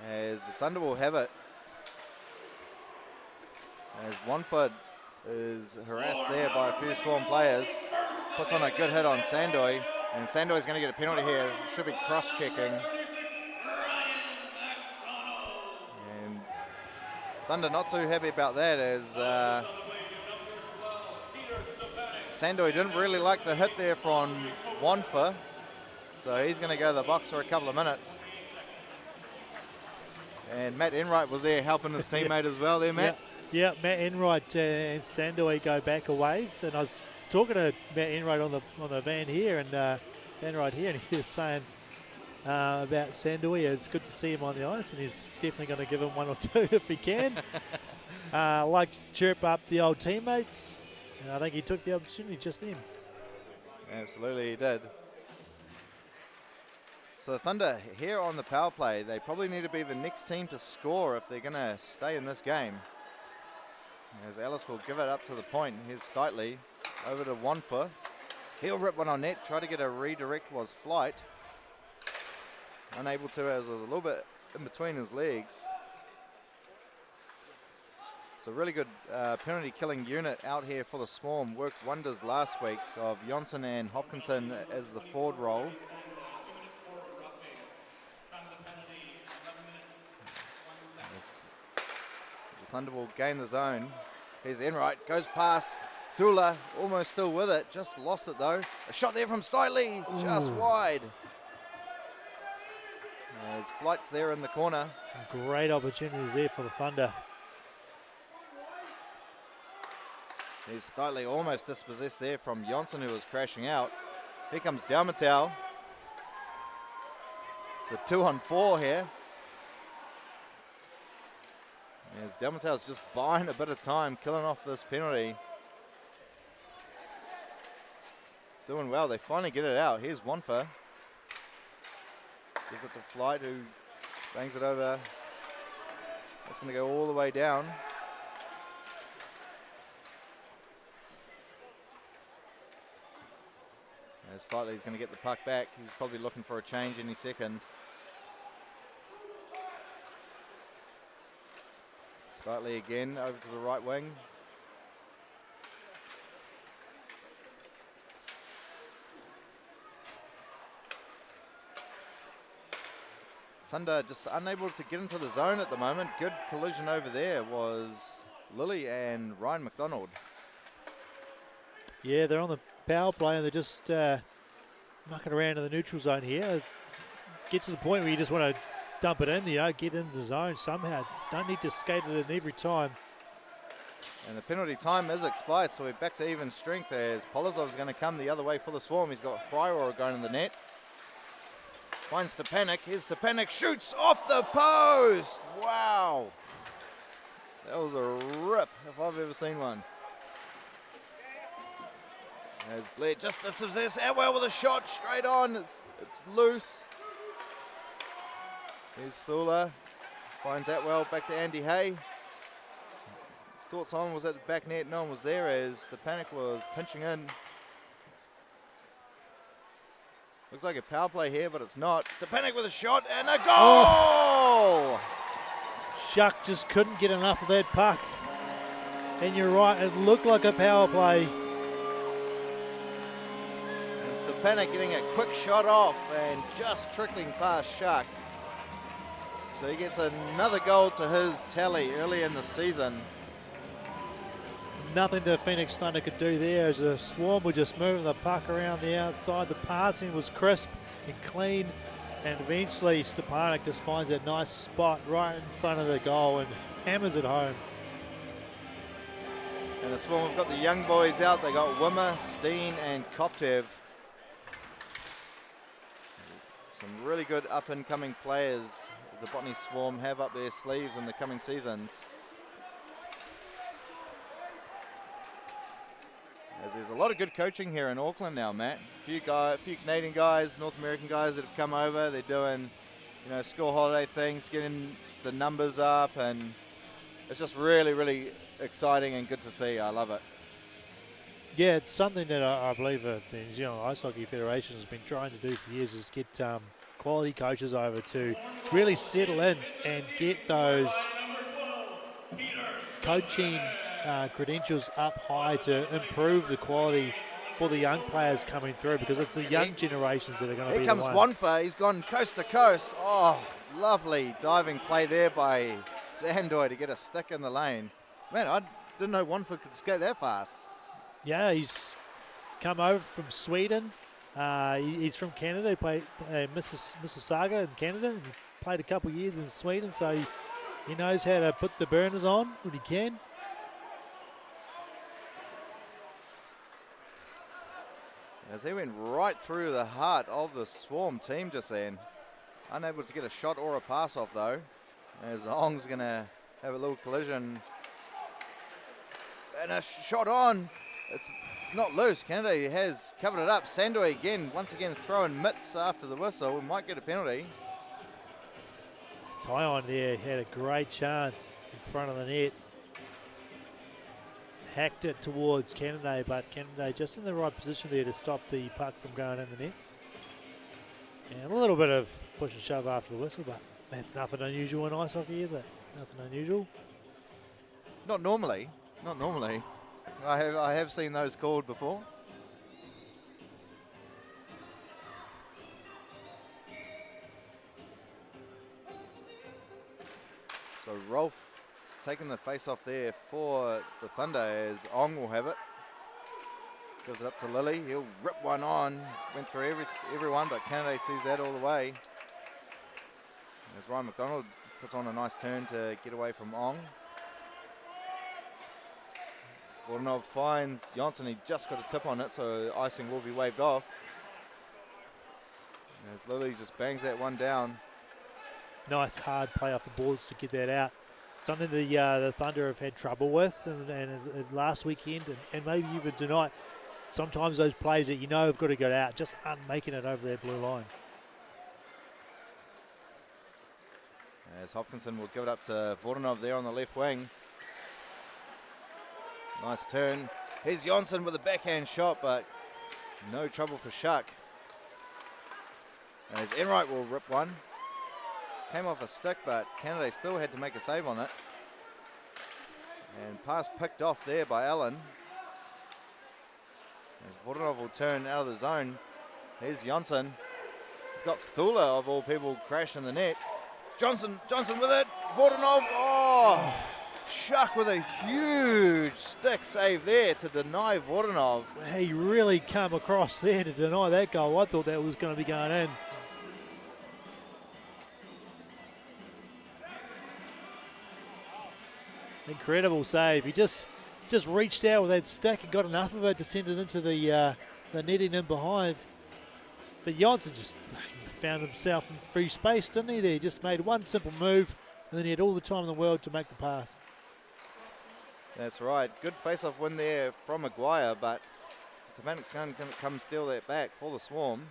As the Thunder will have it. As Wanford is harassed there by a few Swarm players. Puts on a good hit on Sandoy. And Sandoy's going to get a penalty here. Should be cross-checking. And Thunder not too happy about that, as Sandoy didn't really like the hit there from Wanford. So he's going to go to the box for a couple of minutes. And Matt Enright was there helping his teammate as well there, Matt. Yeah, Matt Enright and Sandoy go back a ways. And I was talking to Matt Enright on the van here, and Enright here, and he was saying about Sandoy. It's good to see him on the ice, and he's definitely going to give him one or two if he can. Likes to chirp up the old teammates, and I think he took the opportunity just then. Absolutely, he did. So the Thunder here on the power play, they probably need to be the next team to score if they're going to stay in this game. As Ellis will give it up to the point. Here's Stotley over to Wanford. He'll rip one on net, try to get a redirect, was Flight. Unable to, as it was a little bit in between his legs. It's a really good penalty killing unit out here for the Swarm. Worked wonders last week of Johnson and Hopkinson as the forward role. The Thunder will gain the zone. Here's Enright, goes past Thula, almost still with it, just lost it though. A shot there from Stotley, just wide. There's Flights there in the corner. Some great opportunities there for the Thunder. There's Stotley almost dispossessed there from Johnson, who was crashing out. Here comes Dalmatau. It's a 2-on-4 here. As Dalmatau's just buying a bit of time, killing off this penalty. doing well. They finally get it out. Here's Wanfa. Gives it to Flight, who bangs it over. That's going to go all the way down. And Slightly he's going to get the puck back. He's probably looking for a change any second. Slightly again over to the right wing. Thunder just unable to get into the zone at the moment. Good collision over there was Lily and Ryan McDonald. Yeah, they're on the power play and they're just mucking around in the neutral zone here. Gets to the point where you just want to dump it in, get in the zone somehow. Don't need to skate it in every time. And the penalty time is expired, so we're back to even strength as Polozov's going to come the other way for the Swarm. He's got Fryer going in the net. Finds Stepanek. Here's Stepanek, shoots off the post. Wow. That was a rip if I've ever seen one. As Blair just dispossessed Atwell with a shot straight on. It's loose. Here's Thula. Finds Atwell back to Andy Hay. Thought someone was at the back net. No one was there as Stepanek was pinching in. Looks like a power play here, but it's not. Stepanek with a shot and a goal! Oh. Shuck just couldn't get enough of that puck. And you're right, it looked like a power play. And Stepanek getting a quick shot off and just trickling past Shuck. So he gets another goal to his tally early in the season. Nothing the Phoenix Thunder could do there as the Swarm were just moving the puck around the outside. The passing was crisp and clean, and eventually Stepanek just finds a nice spot right in front of the goal and hammers it home. And the Swarm have got the young boys out. They got Wimmer, Steen and Koptev. Some really good up-and-coming players the Botany Swarm have up their sleeves in the coming seasons. As there's a lot of good coaching here in Auckland now, Matt. A few Canadian guys, North American guys that have come over. They're doing, school holiday things, getting the numbers up, and it's just really, really exciting and good to see. I love it. Yeah, it's something that I believe the New Zealand Ice Hockey Federation has been trying to do for years, is get quality coaches over to really settle in and get those coaching credentials up high to improve the quality for the young players coming through, because it's the young generations that are going to be the ones. Here comes Wanfa. He's gone coast to coast. Oh, lovely diving play there by Sandoy to get a stick in the lane. Man, I didn't know Wanfa could skate that fast. Yeah, he's come over from Sweden. He's from Canada. He played Mississauga in Canada, and he played a couple of years in Sweden, so he knows how to put the burners on when he can. As he went right through the heart of the Swarm team just then. Unable to get a shot or a pass off though. As Ong's going to have a little collision. And a shot on. It's not loose. Canada has covered it up. Sandoy again, once again throwing mitts after the whistle. We might get a penalty. Tyon there had a great chance in front of the net. Hacked it towards Canada, but Canada just in the right position there to stop the puck from going in the net. And a little bit of push and shove after the whistle, but that's nothing unusual in ice hockey, is it? Nothing unusual. Not normally. Not normally. I have seen those called before. So Rolf taking the face off there for the Thunder as Ong will have it. Gives it up to Lilly. He'll rip one on. Went through everyone, but Canada sees that all the way. As Ryan McDonald puts on a nice turn to get away from Ong. Voronov finds Johnson. He just got a tip on it, so icing will be waved off. As Lilly just bangs that one down. Nice hard play off the boards to get that out. Something the Thunder have had trouble with and last weekend and maybe even tonight. sometimes those plays that you know have got to go out just aren't making it over their blue line. As Hopkinson will give it up to Voronov there on the left wing. Nice turn. Here's Jonsson with a backhand shot, but no trouble for Shuck. And as Enright will rip one. Came off a stick, but Canada still had to make a save on it. And pass picked off there by Allen. As Voronov will turn out of the zone. Here's Jonsson. He's got Thula, of all people, crash in the net. Johnson with it. Voronov. Oh, Shuck with a huge stick save there to deny Voronov. He really come across there to deny that goal. I thought that was going to be going in. Incredible save. He just reached out with that stick and got enough of it to send it into the netting in behind. But Jonsson just found himself in free space, didn't he? There, he just made one simple move, and then he had all the time in the world to make the pass. That's right. Good face-off win there from Maguire, but Stefanek's going to come steal that back for the Swarm.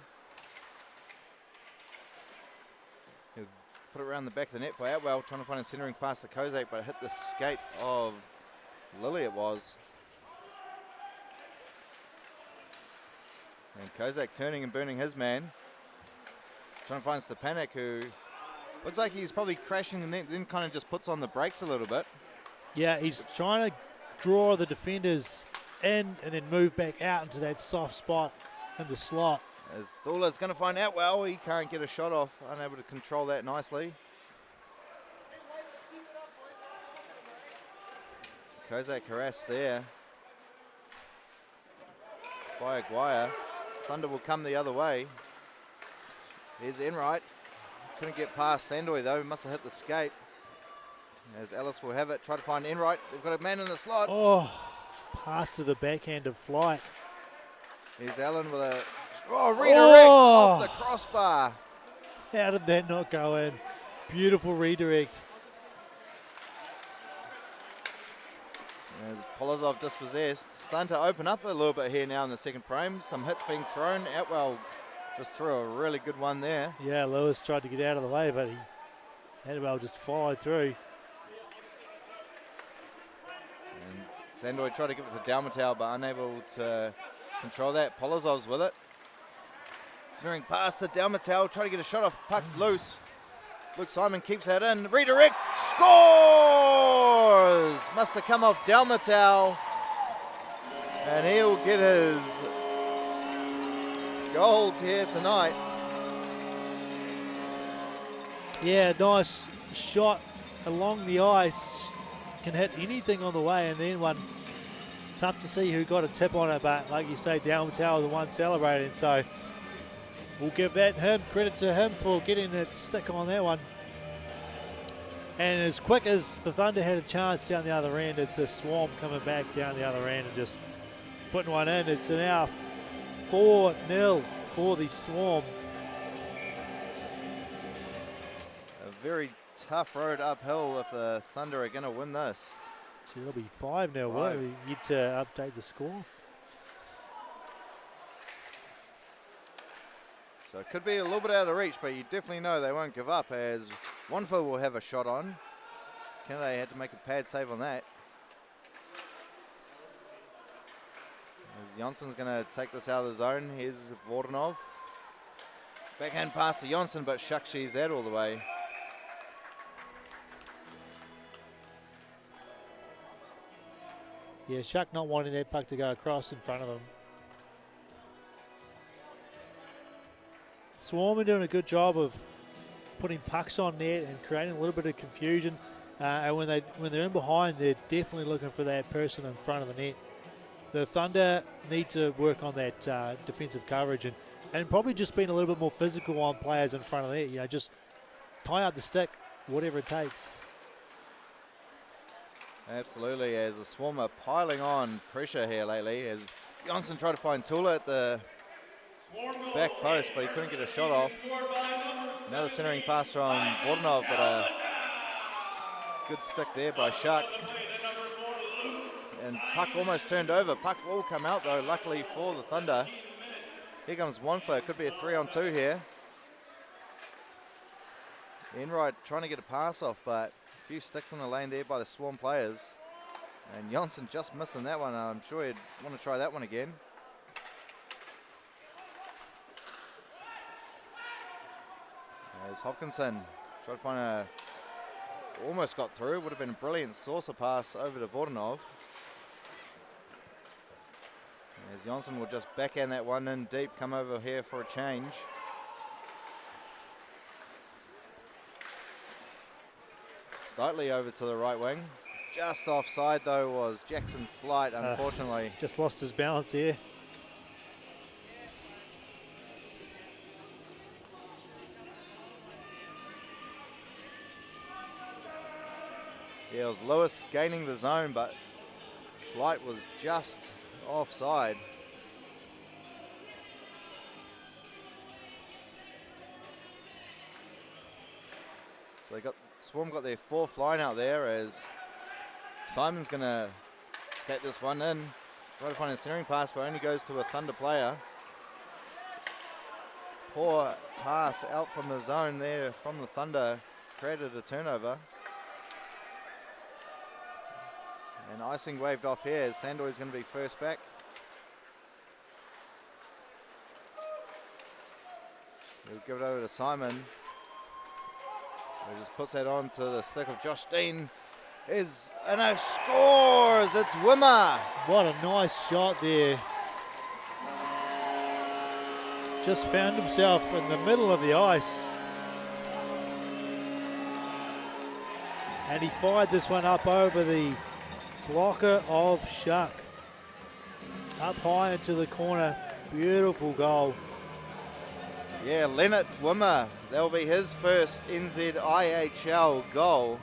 He'll put it around the back of the net for Atwell, trying to find a centering pass to Kozak, but hit the skate of Lilly it was. And Kozak turning and burning his man. Trying to find Stepanek, who looks like he's probably crashing the net, then kind of just puts on the brakes a little bit. Yeah, he's trying to draw the defenders in and then move back out into that soft spot in the slot. As Thula's going to find Atwell, he can't get a shot off, unable to control that nicely. Kozak harassed there by Aguirre. Thunder will come the other way. Here's Enright. Couldn't get past Sandoy though, must have hit the skate. As Ellis will have it, try to find Enright. They've got a man in the slot. Oh, pass to the backhand of Flight. Here's Allen with a redirect off the crossbar. How did that not go in? Beautiful redirect. As Polozov dispossessed. Starting to open up a little bit here now in the second frame. Some hits being thrown. Atwell just threw a really good one there. Yeah, Lewis tried to get out of the way, but Atwell just followed through. And Sandoy tried to give it to Dalmatau, but unable to control that. Polozov's with it. Smearing past to Dalmatau, trying to get a shot off. Puck's loose. Luke Simon keeps that in. Redirect. Scores! Must have come off Dalmatau. And he'll get his gold here tonight. Yeah, nice shot along the ice. Can hit anything on the way, and then one. Tough to see who got a tip on it, but like you say, Dalmatau the one celebrating. So we'll give that credit to him for getting that stick on that one. And as quick as the Thunder had a chance down the other end, it's the Swarm coming back down the other end and just putting one in. It's now 4-0 for the Swarm. A very tough road uphill if the Thunder are going to win this. So it'll be 5-0. What? You need to update the score. So it could be a little bit out of reach, but you definitely know they won't give up, as Wanfo will have a shot on. Canada had to make a pad save on that. As Jonsson's going to take this out of the zone. Here's Voronov. Backhand pass to Jonsson, but Shuck she's that all the way. Yeah, Shuck not wanting that puck to go across in front of him. Swarm are doing a good job of putting pucks on net and creating a little bit of confusion. And when they're in behind, they're definitely looking for that person in front of the net. The Thunder need to work on that defensive coverage and probably just being a little bit more physical on players in front of the net. You know, just tie up the stick, whatever it takes. Absolutely, as the Swarm are piling on pressure here lately, as Jonsson tried to find Tula at the back post, but he couldn't get a shot off. Another centering pass from Voronov, but a good stick there by Shuck. and puck almost turned over. Puck will come out though, luckily for the Thunder. Here comes Wanfa, could be a 3-on-2 here. Enright trying to get a pass off, but a few sticks in the lane there by the Swarm players. And Jonsson just missing that one. I'm sure he'd want to try that one again. There's Hopkinson. Tried to find a... Almost got through. Would have been a brilliant saucer pass over to Vordanov. As Jonsson will just backhand that one in deep, come over here for a change. Slightly over to the right wing. Just offside though was Jackson Flight, unfortunately. Just lost his balance here. Yeah, it was Lewis gaining the zone, but Flight was just offside. So they got Swarm got their fourth line out there as Simon's going to skate this one in. Try to find a centering pass, but only goes to a Thunder player. Poor pass out from the zone there from the Thunder. Created a turnover. And icing waved off here as Sandoy's going to be first back. He'll give it over to Simon. He just puts that on to the stick of Josh Dean. And scores! It's Wimmer! What a nice shot there. Just found himself in the middle of the ice. And he fired this one up over the blocker of Shuck. Up high into the corner. Beautiful goal. Yeah, Leonard Wimmer. That'll be his first NZIHL goal.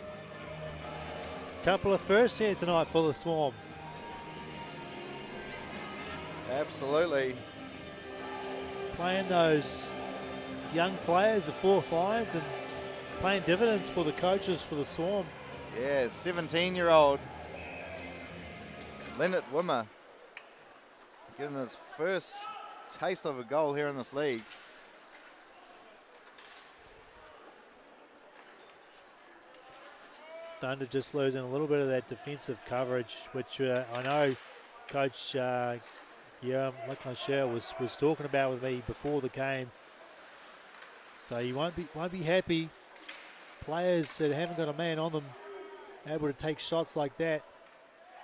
Couple of firsts here tonight for the Swarm. Absolutely. Playing those young players, the fourth lines, and it's paying dividends for the coaches for the Swarm. Yeah, 17-year-old Leonard Wimmer getting his first taste of a goal here in this league. Thunder just losing a little bit of that defensive coverage, which I know Coach Leclancher was talking about with me before the game. So you won't be happy. Players that haven't got a man on them able to take shots like that.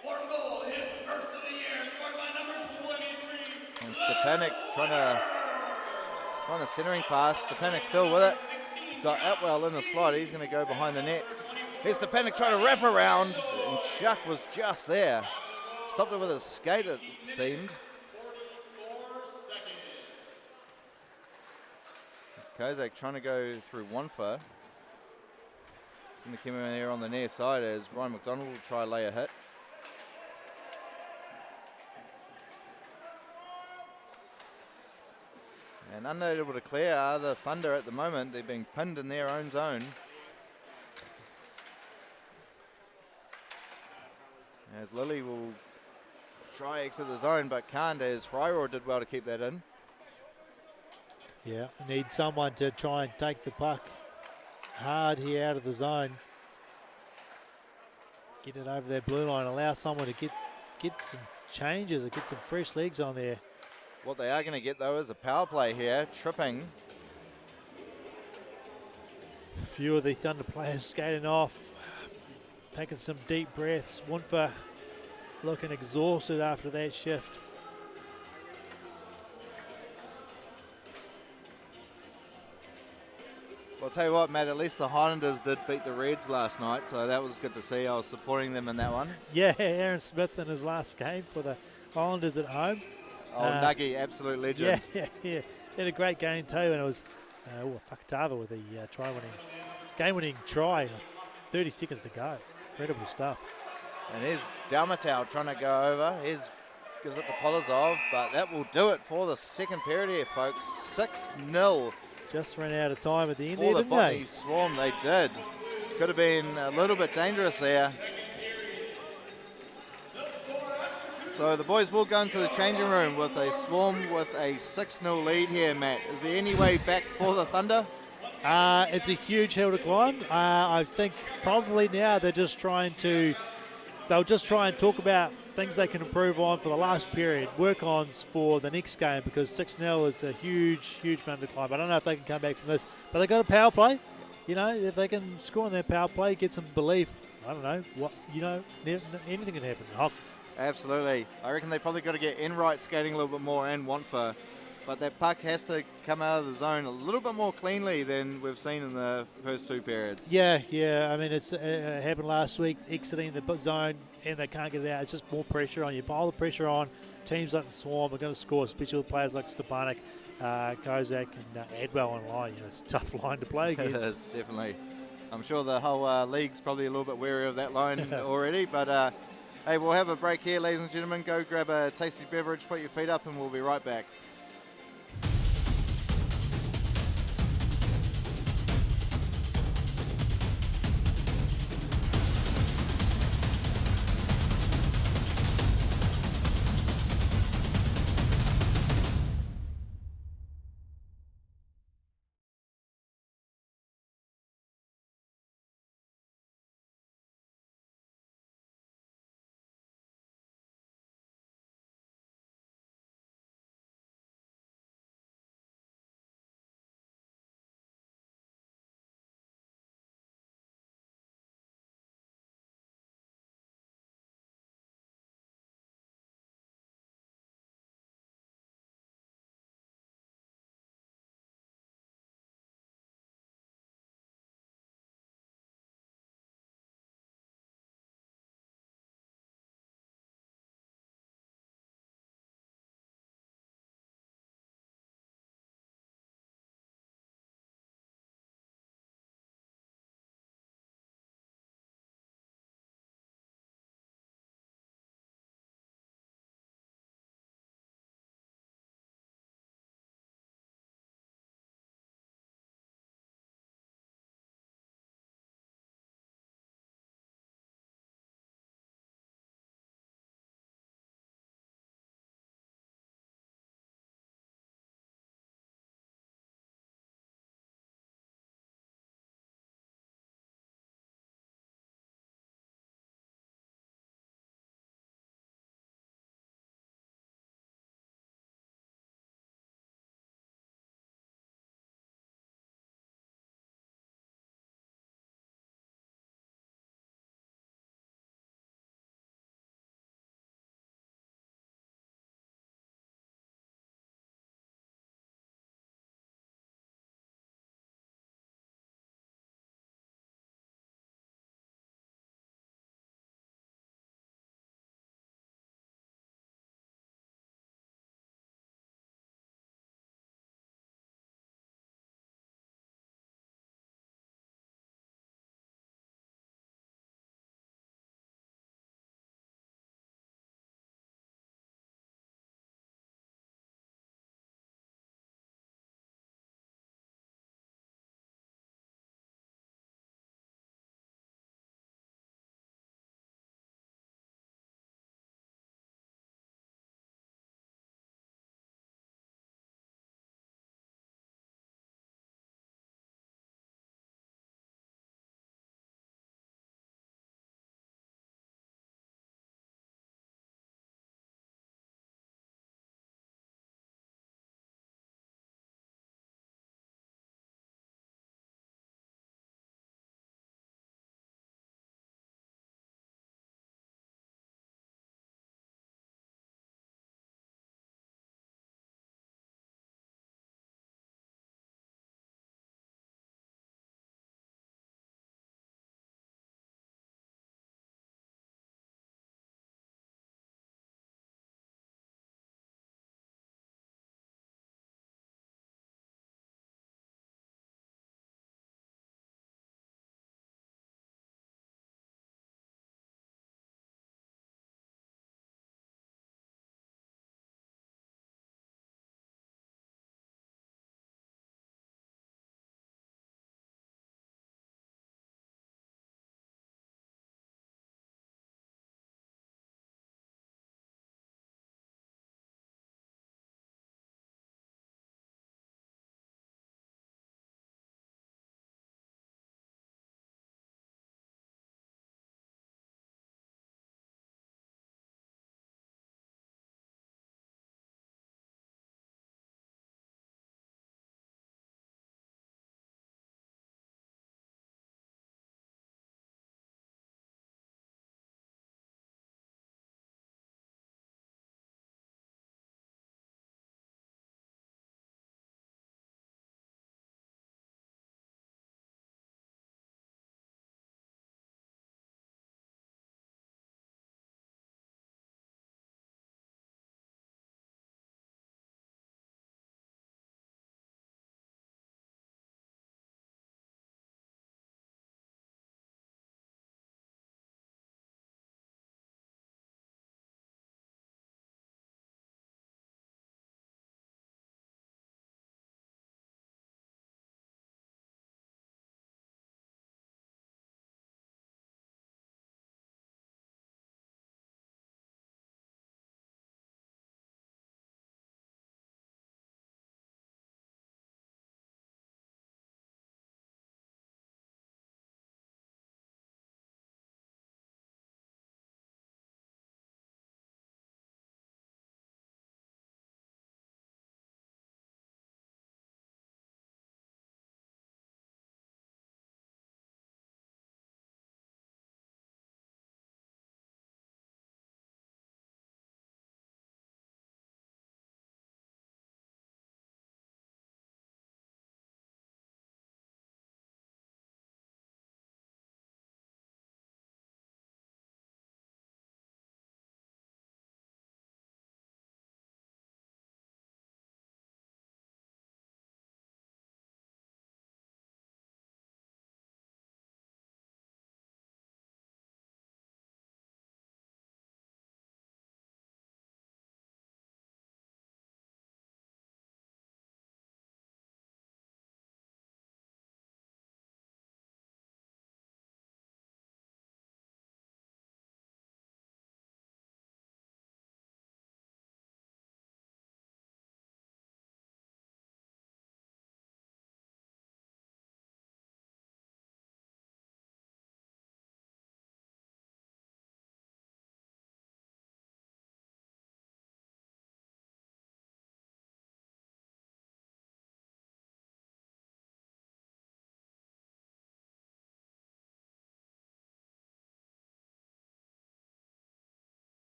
Swarm goal, his first of the year, scored by number 23. And Stepanek trying a centering pass. Stepanek still with it. He's got Atwell in the slot. He's going to go behind the net. Here's Stepanek trying to wrap around, and Shuck was just there. Stopped it with his skate, it seemed. It's Kozak trying to go through Wanfa. He's going to come in here on the near side as Ryan McDonald will try to lay a hit. And unable to clear are the Thunder at the moment. They're being pinned in their own zone. As Lilly will try exit the zone, but can't, as Fryror did well to keep that in. Yeah, need someone to try and take the puck hard here out of the zone. Get it over their blue line, allow someone to get some changes, or get some fresh legs on there. What they are going to get, though, is a power play here, tripping. A few of the Thunder players skating off, taking some deep breaths. Wunfa looking exhausted after that shift. Well, I'll tell you what, Matt, at least the Highlanders did beat the Reds last night, so that was good to see. I was supporting them in that one. Yeah, Aaron Smith in his last game for the Highlanders at home. Oh, Nuggy, absolute legend. Yeah. He had a great game too, and it was Fakatava with the game-winning try. 30 seconds to go. Incredible stuff. And here's Dalmatau trying to go over. Gives it to Polozov, but that will do it for the second period here, folks. 6-0. Just ran out of time at the end For there, the didn't Botany they? Swarm, they did. Could have been a little bit dangerous there. The score So the boys will go into the changing room with a Swarm with a 6-0 lead here, Matt. Is there any way back for the Thunder? It's a huge hill to climb. I think probably now they'll just try and talk about things they can improve on for the last period, work-ons for the next game, because 6-0 is a huge mountain to climb. I don't know if they can come back from this, but they got a power play. You know, if they can score on their power play, get some belief, I don't know, anything can happen in hockey. Absolutely. I reckon they probably got to get Enright skating a little bit more and Wantfor. But that puck has to come out of the zone a little bit more cleanly than we've seen in the first two periods. Yeah. I mean, it happened last week, exiting the zone, and they can't get it out. It's just more pressure on you. Pile the pressure on. Teams like the Swarm are going to score, especially with players like Stepanek, Kozak, and Adwell on line. It's a tough line to play against. It is, definitely. I'm sure the whole league's probably a little bit wary of that line already. But, hey, we'll have a break here, ladies and gentlemen. Go grab a tasty beverage, put your feet up, and we'll be right back.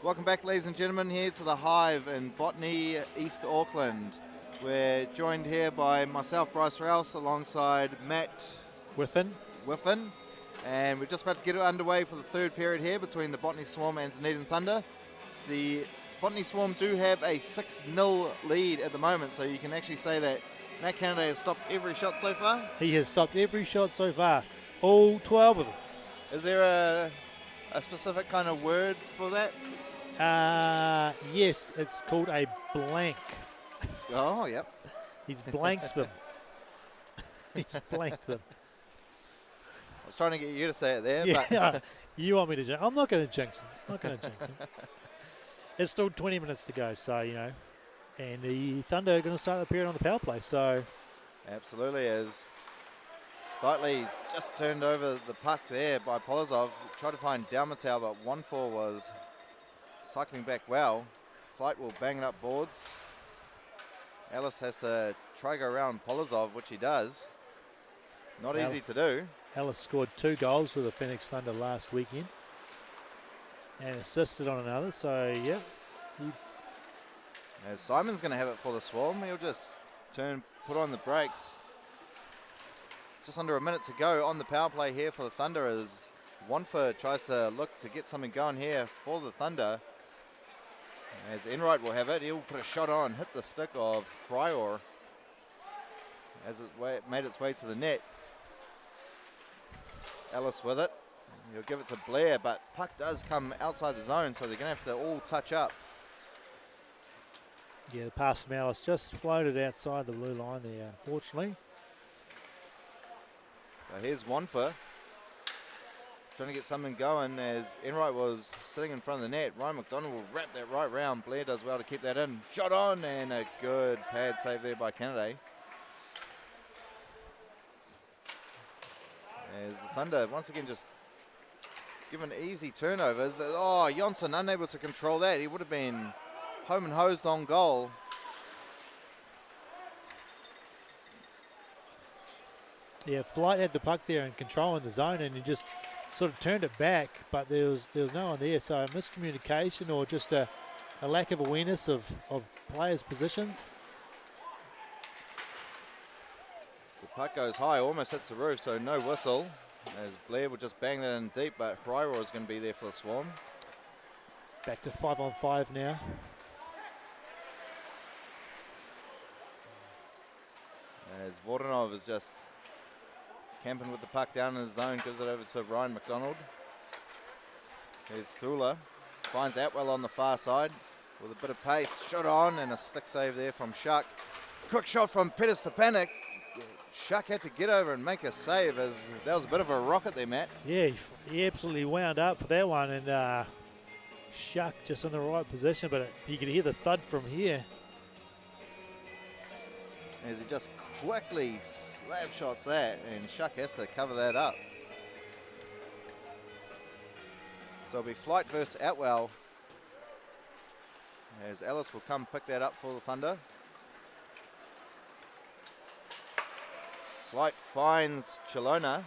Welcome back, ladies and gentlemen, here to the Hive in Botany, East Auckland. We're joined here by myself, Bryce Rouse, alongside Matt Whiffen. And we're just about to get underway for the third period here between the Botany Swarm and Dunedin Thunder. The Botany Swarm do have a 6-0 lead at the moment, so you can actually say that Matt Kennedy has stopped every shot so far. He has stopped every shot so far, all 12 of them. Is there a specific kind of word for that? Yes, it's called a blank. Oh, yep. He's blanked them. He's blanked them. I was trying to get you to say it there. Yeah, but you want me to jinx? I'm not going to jinx him. It's still 20 minutes to go, so, and the Thunder are going to start the period on the power play, so. Absolutely, as Steitley's just turned over the puck there by Polozov. Tried to find Dalmatau, but 1-4 was cycling back well. Flight will bang it up boards. Ellis has to try go around Polozov, which he does. Not easy to do. Ellis scored 2 goals for the Phoenix Thunder last weekend and assisted on another, so yeah. As Simon's going to have it for the Swarm, he'll just put on the brakes. Just under a minute to go on the power play here for the Thunder as Wanfer tries to look to get something going here for the Thunder. As Enright will have it, he'll put a shot on, hit the stick of Pryor as it made its way to the net. Ellis with it. He'll give it to Blair, but puck does come outside the zone, so they're going to have to all touch up. Yeah, the pass from Ellis just floated outside the blue line there, unfortunately. So here's Wanfer trying to get something going as Enright was sitting in front of the net. Ryan McDonald will wrap that right round. Blair does well to keep that in. Shot on, and a good pad save there by Kennedy. As the Thunder once again just given easy turnovers. Oh, Jonsson unable to control that. He would have been home and hosed on goal. Yeah, Flight had the puck there and controlling the zone, and he just sort of turned it back, but there was no one there. So a miscommunication or just a lack of awareness of players' positions. The puck goes high, almost hits the roof, so no whistle. As Blair will just bang that in deep, but Pryor is going to be there for the Swarm. Back to 5-on-5 now. As Vordanov is just camping with the puck down in the zone, gives it over to Ryan McDonald. Here's Thula, finds Atwell on the far side with a bit of pace. Shot on and a stick save there from Shuck. Quick shot from Peter Stepanek. Shuck had to get over and make a save as that was a bit of a rocket there, Matt. Yeah, he absolutely wound up for that one, and Shuck just in the right position, but you could hear the thud from here. As he just quickly slap shots that, and Shuck has to cover that up. So it'll be Flight versus Atwell, as Ellis will come pick that up for the Thunder. Flight finds Chalonor.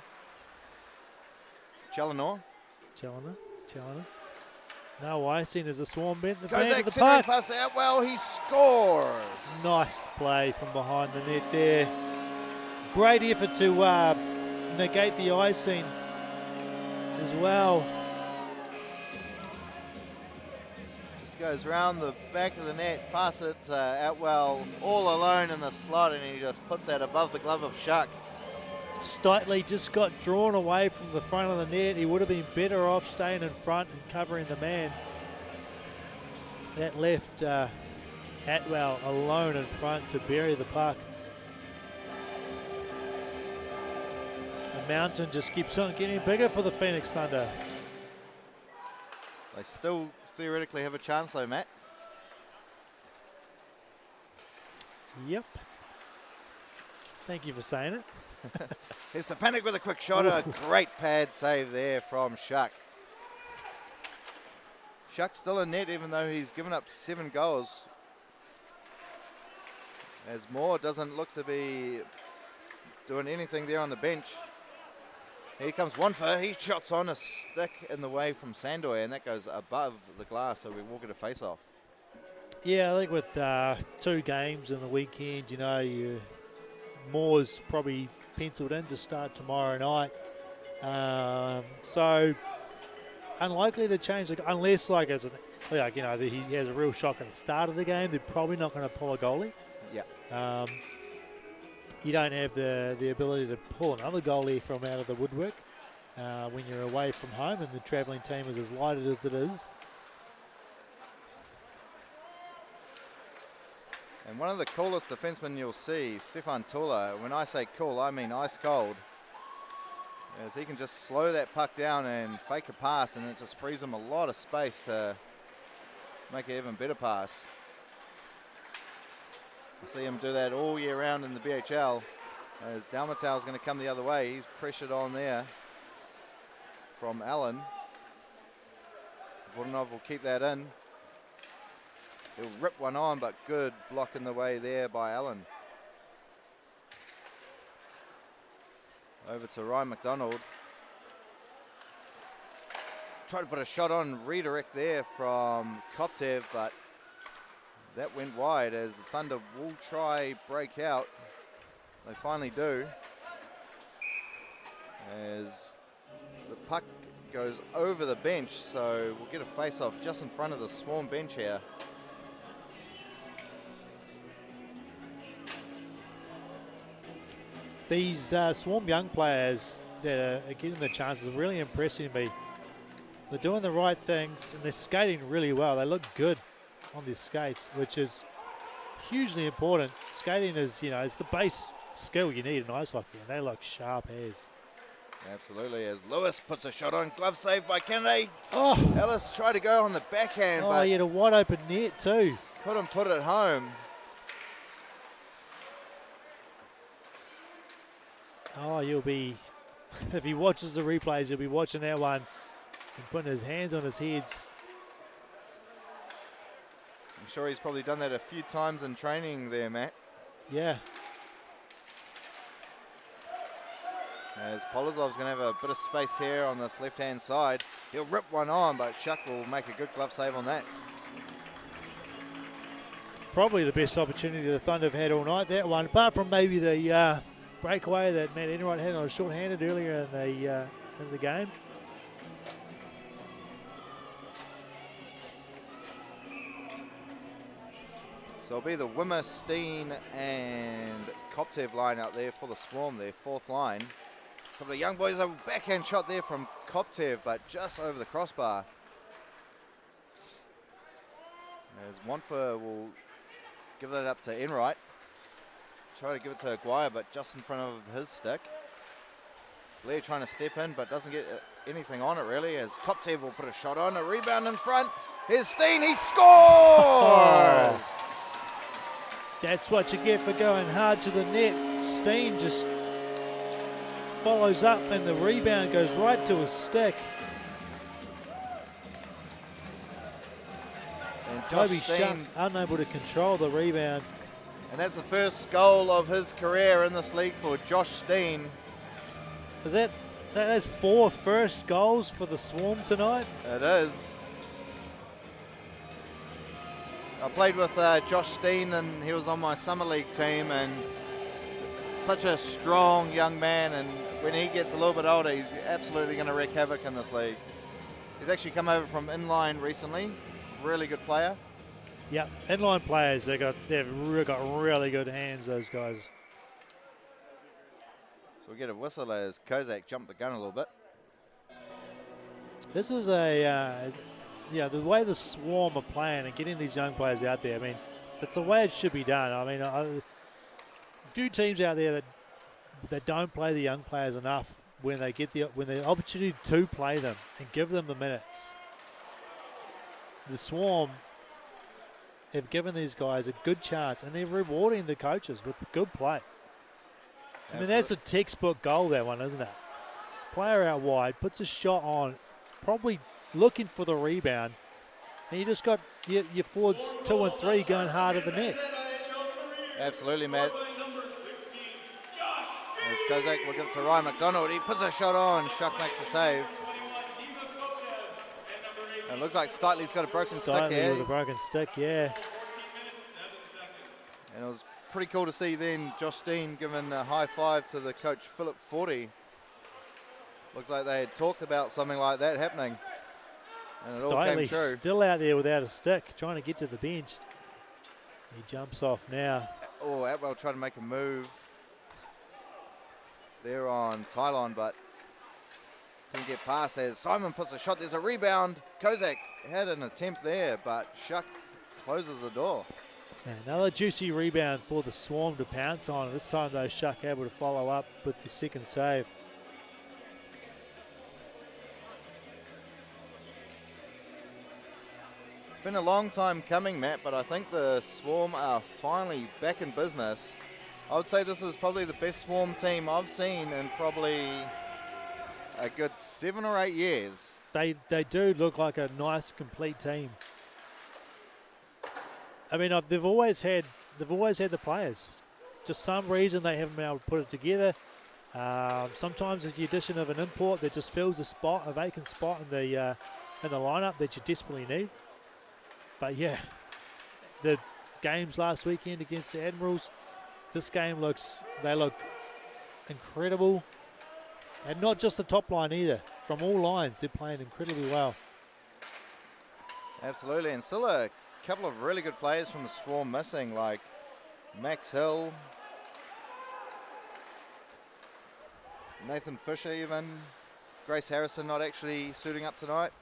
No way, seen as a Swarm bent the Goes back of the accidentally puck. past Atwell, he scores! Nice play from behind the net there. Great effort to negate the icing as well. Just goes round the back of the net, past it to Atwell, all alone in the slot, and he just puts that above the glove of Shuck. Steitley just got drawn away from the front of the net. He would have been better off staying in front and covering the man. That left Atwell alone in front to bury the puck. The mountain just keeps on getting bigger for the Phoenix Thunder. They still theoretically have a chance though, Matt. Yep. Thank you for saying it. Here's the panic with a quick shot. A great pad save there from Shuck. Shuck's still in net even though he's given up 7 goals. As Moore doesn't look to be doing anything there on the bench. Here comes Wanfa. He shots on a stick in the way from Sandoy, and that goes above the glass, so we will get a face-off. Yeah, I think with 2 games in the weekend, you know, Moore's probably penciled in to start tomorrow night. So unlikely to change, unless he has a real shock at the start of the game. They're probably not going to pull a goalie. Yeah. You don't have the ability to pull another goalie from out of the woodwork when you're away from home, and the travelling team is as lighted as it is. And one of the coolest defensemen you'll see, Stefan Tula. When I say cool, I mean ice cold. As he can just slow that puck down and fake a pass, and it just frees him a lot of space to make an even better pass. I see him do that all year round in the BHL. As Dalmatau is going to come the other way. He's pressured on there from Allen. Voronov will keep that in. He'll rip one on, but good block in the way there by Allen. Over to Ryan McDonald. Tried to put a shot on, redirect there from Koptev, but that went wide as the Thunder will try break out. They finally do. As the puck goes over the bench, so we'll get a face-off just in front of the Swarm bench here. These Swarm young players that are getting the chances are really impressing me. They're doing the right things and they're skating really well. They look good on their skates, which is hugely important. Skating is, it's the base skill you need in ice hockey, and they look sharp as. Absolutely, as Lewis puts a shot on, glove save by Kennedy. Oh, Ellis tried to go on the backhand, but he had a wide open net too. couldn't put it home. Oh, you'll be, if he watches the replays, you'll be watching that one and putting his hands on his heads. I'm sure he's probably done that a few times in training there, Matt. Yeah. As Polozov's going to have a bit of space here on this left-hand side. He'll rip one on, but Shuck will make a good glove save on that. Probably the best opportunity the Thunder have had all night, that one, apart from maybe the breakaway that Matt Enright had on a short-handed earlier in the game. So it'll be the Wimmer, Steen, and Koptev line out there for the Swarm, their fourth line. A couple of young boys, a backhand shot there from Koptev, but just over the crossbar. As Wanfa will give that up to Enright. Try to give it to Aguirre, but just in front of his stick. Blair trying to step in, but doesn't get anything on it really, as Koptev will put a shot on, a rebound in front. Here's Steen, he scores! That's what you get for going hard to the net. Steen just follows up and the rebound goes right to his stick. And Toby Josh Shuck Steen, unable to control the rebound. and that's the first goal of his career in this league for Josh Steen. Is that's 4 first goals for the Swarm tonight? It is. I played with Josh Steen, and he was on my summer league team, and such a strong young man, and when he gets a little bit older, he's absolutely going to wreak havoc in this league. He's actually come over from inline recently. Really good player. Yeah, inline players, they've got really good hands, those guys. So we'll get a whistle as Kozak jumped the gun a little bit. This is the way the Swarm are playing and getting these young players out there, I mean, that's the way it should be done. I mean, a few teams out there that don't play the young players enough when they get the opportunity to play them and give them the minutes. The Swarm have given these guys a good chance, and they're rewarding the coaches with good play. I mean, that's a textbook goal, that one, isn't it? Player out wide, puts a shot on, probably looking for the rebound, and you just got your forwards 2 and 3 going hard at the net. Absolutely, Matt. As Kozak will give it to Ryan McDonald. He puts a shot on. Shuck makes a save. It looks like Stitley's got a broken stick here. With a broken stick, yeah. And it was pretty cool to see then Josh Dean giving a high five to the coach Philip Forty. Looks like they had talked about something like that happening. And it all came true. Still out there without a stick, trying to get to the bench. He jumps off now. Oh, Atwell trying to make a move there on Tylon, but couldn't get past as Simon puts a shot. There's a rebound. Kozak had an attempt there, but Shuck closes the door. And another juicy rebound for the Swarm to pounce on. This time, though, Shuck able to follow up with the second save. It's been a long time coming, Matt, but I think the Swarm are finally back in business. I would say this is probably the best Swarm team I've seen in probably a good 7 or 8 years. They do look like a nice, complete team. I mean, they've always had the players. Just some reason they haven't been able to put it together. Sometimes it's the addition of an import that just fills a vacant spot in the lineup that you desperately need. But yeah, the games last weekend against the Admirals, this game they look incredible. And not just the top line either. From all lines, they're playing incredibly well. Absolutely, and still a couple of really good players from the Swarm missing, like Max Hill, Nathan Fisher even, Grace Harrison not actually suiting up tonight.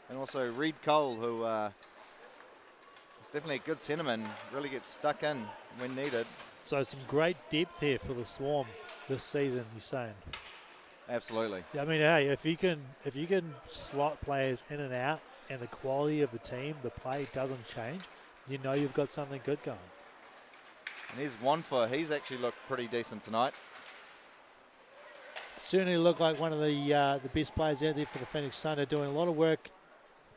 And also Reed Cole, who is definitely a good centerman, really gets stuck in when needed. So some great depth here for the Swarm this season, you're saying? Absolutely. I mean, hey, if you can slot players in and out and the quality of the team, the play doesn't change, you know you've got something good going. And here's Wanfa. He's actually looked pretty decent tonight. Certainly looked like one of the best players out there for the Phoenix Thunder, doing a lot of work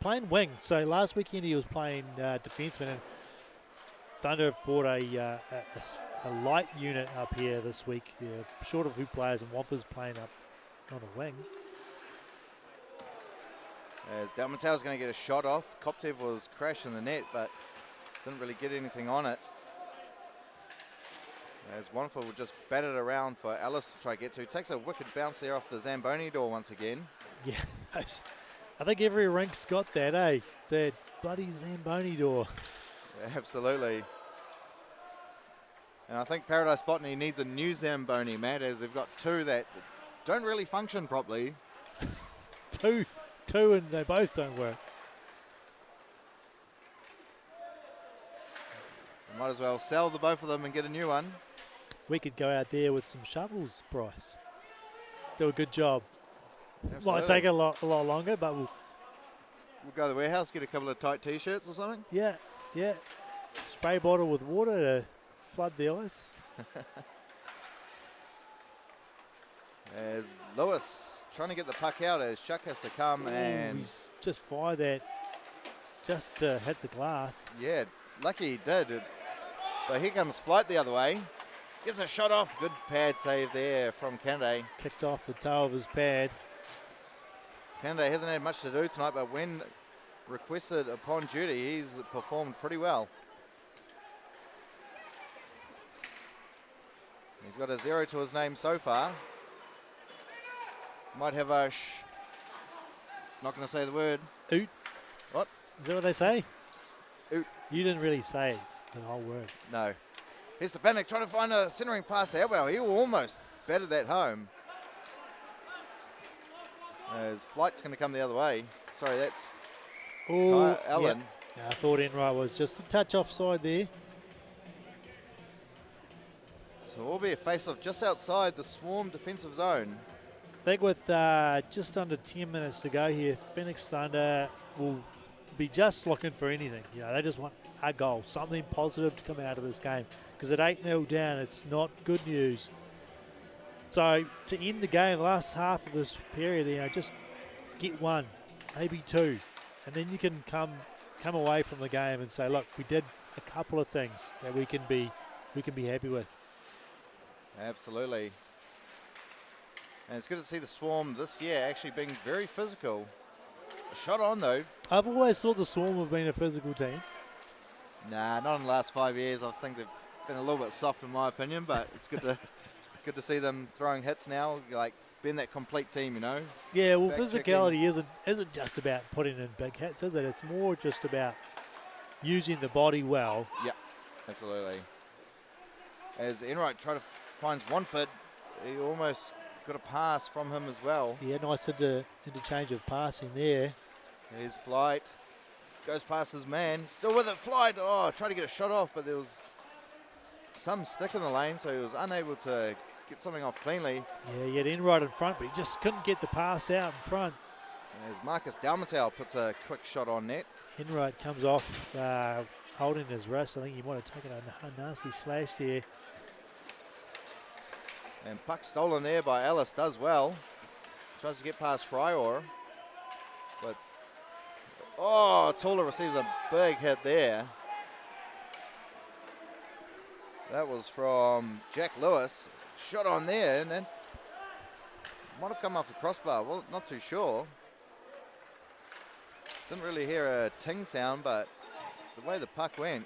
playing wing. So last weekend he was playing defenseman, and Thunder have brought a light unit up here this week. They're short of 2 players, and Wanfa's playing up on the wing. As Dalmatau's going to get a shot off. Koptev was crashing the net, but didn't really get anything on it. As Wanfa will just bat it around for Ellis to try to get to. Takes a wicked bounce there off the Zamboni door once again. Yeah, I think every rink's got that, eh? That bloody Zamboni door. Yeah, absolutely. And I think Paradise Botany needs a new Zamboni, Matt, as they've got 2 that don't really function properly. Two, and they both don't work. Might as well sell the both of them and get a new one. We could go out there with some shovels, Bryce. Do a good job. Absolutely. Might take a lot longer, but we'll go to the warehouse, get a couple of tight T-shirts or something. Yeah. Spray bottle with water to flood the ice. As Lewis trying to get the puck out as Chuck has to come and he's just fired that just to hit the glass. Yeah, lucky he did. But here comes Flight the other way. Gets a shot off. Good pad save there from Kennedy. Kicked off the toe of his pad. Kennedy hasn't had much to do tonight, but when requested upon duty, he's performed pretty well. He's got a 0 to his name so far. Might have a not going to say the word. Oot. What? Is that what they say? Oot. You didn't really say the whole word. No. Here's the panic trying to find a centering pass to Elwell. He almost batted that home. As Flight's going to come the other way. Sorry, that's Allen. Yeah, I thought Enright was just a touch offside there. So it will be a face-off just outside the Swarm defensive zone. I think with just under 10 minutes to go here, Phoenix Thunder will be just looking for anything. You know, they just want a goal, something positive to come out of this game. Because at 8-0 down, it's not good news. So to end the game, the last half of this period, you know, just get 1, maybe 2, and then you can come away from the game and say, look, we did a couple of things that we can be happy with. Absolutely. And it's good to see the Swarm this year actually being very physical. A shot on though. I've always thought the Swarm have been a physical team. Nah, not in the last 5 years. I think they've been a little bit soft in my opinion, but it's good to good to see them throwing hits now, like being that complete team, you know. Yeah, well, Back physicality isn't just about putting in big hits, is it? It's more just about using the body well. Yeah, absolutely. As Enright finds one foot, he almost got a pass from him as well. Yeah, nice interchange of passing there. There's Flight. Goes past his man. Still with it, Flight. Oh, tried to get a shot off, but there was some stick in the lane, so he was unable to get something off cleanly. Yeah, he had Enright in front, but he just couldn't get the pass out in front. As Marcus Dalmatau puts a quick shot on net. Enright comes off holding his wrist. I think he might have taken a nasty slash there. And puck stolen there by Ellis does well. Tries to get past Fryor. But, oh, Tula receives a big hit there. That was from Jack Lewis. Shot on there, and then might have come off the crossbar. Well, not too sure. Didn't really hear a ting sound, but the way the puck went,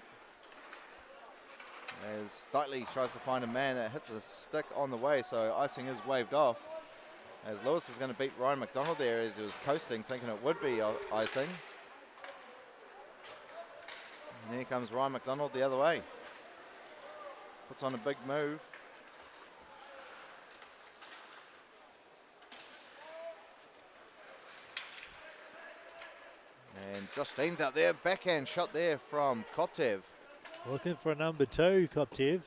as Stitley tries to find a man that hits a stick on the way, so icing is waved off. As Lewis is going to beat Ryan McDonald there as he was coasting, thinking it would be icing. And here comes Ryan McDonald the other way. Puts on a big move. And Josh Dean's out there, backhand shot there from Koptev. Looking for a number 2, Koptev.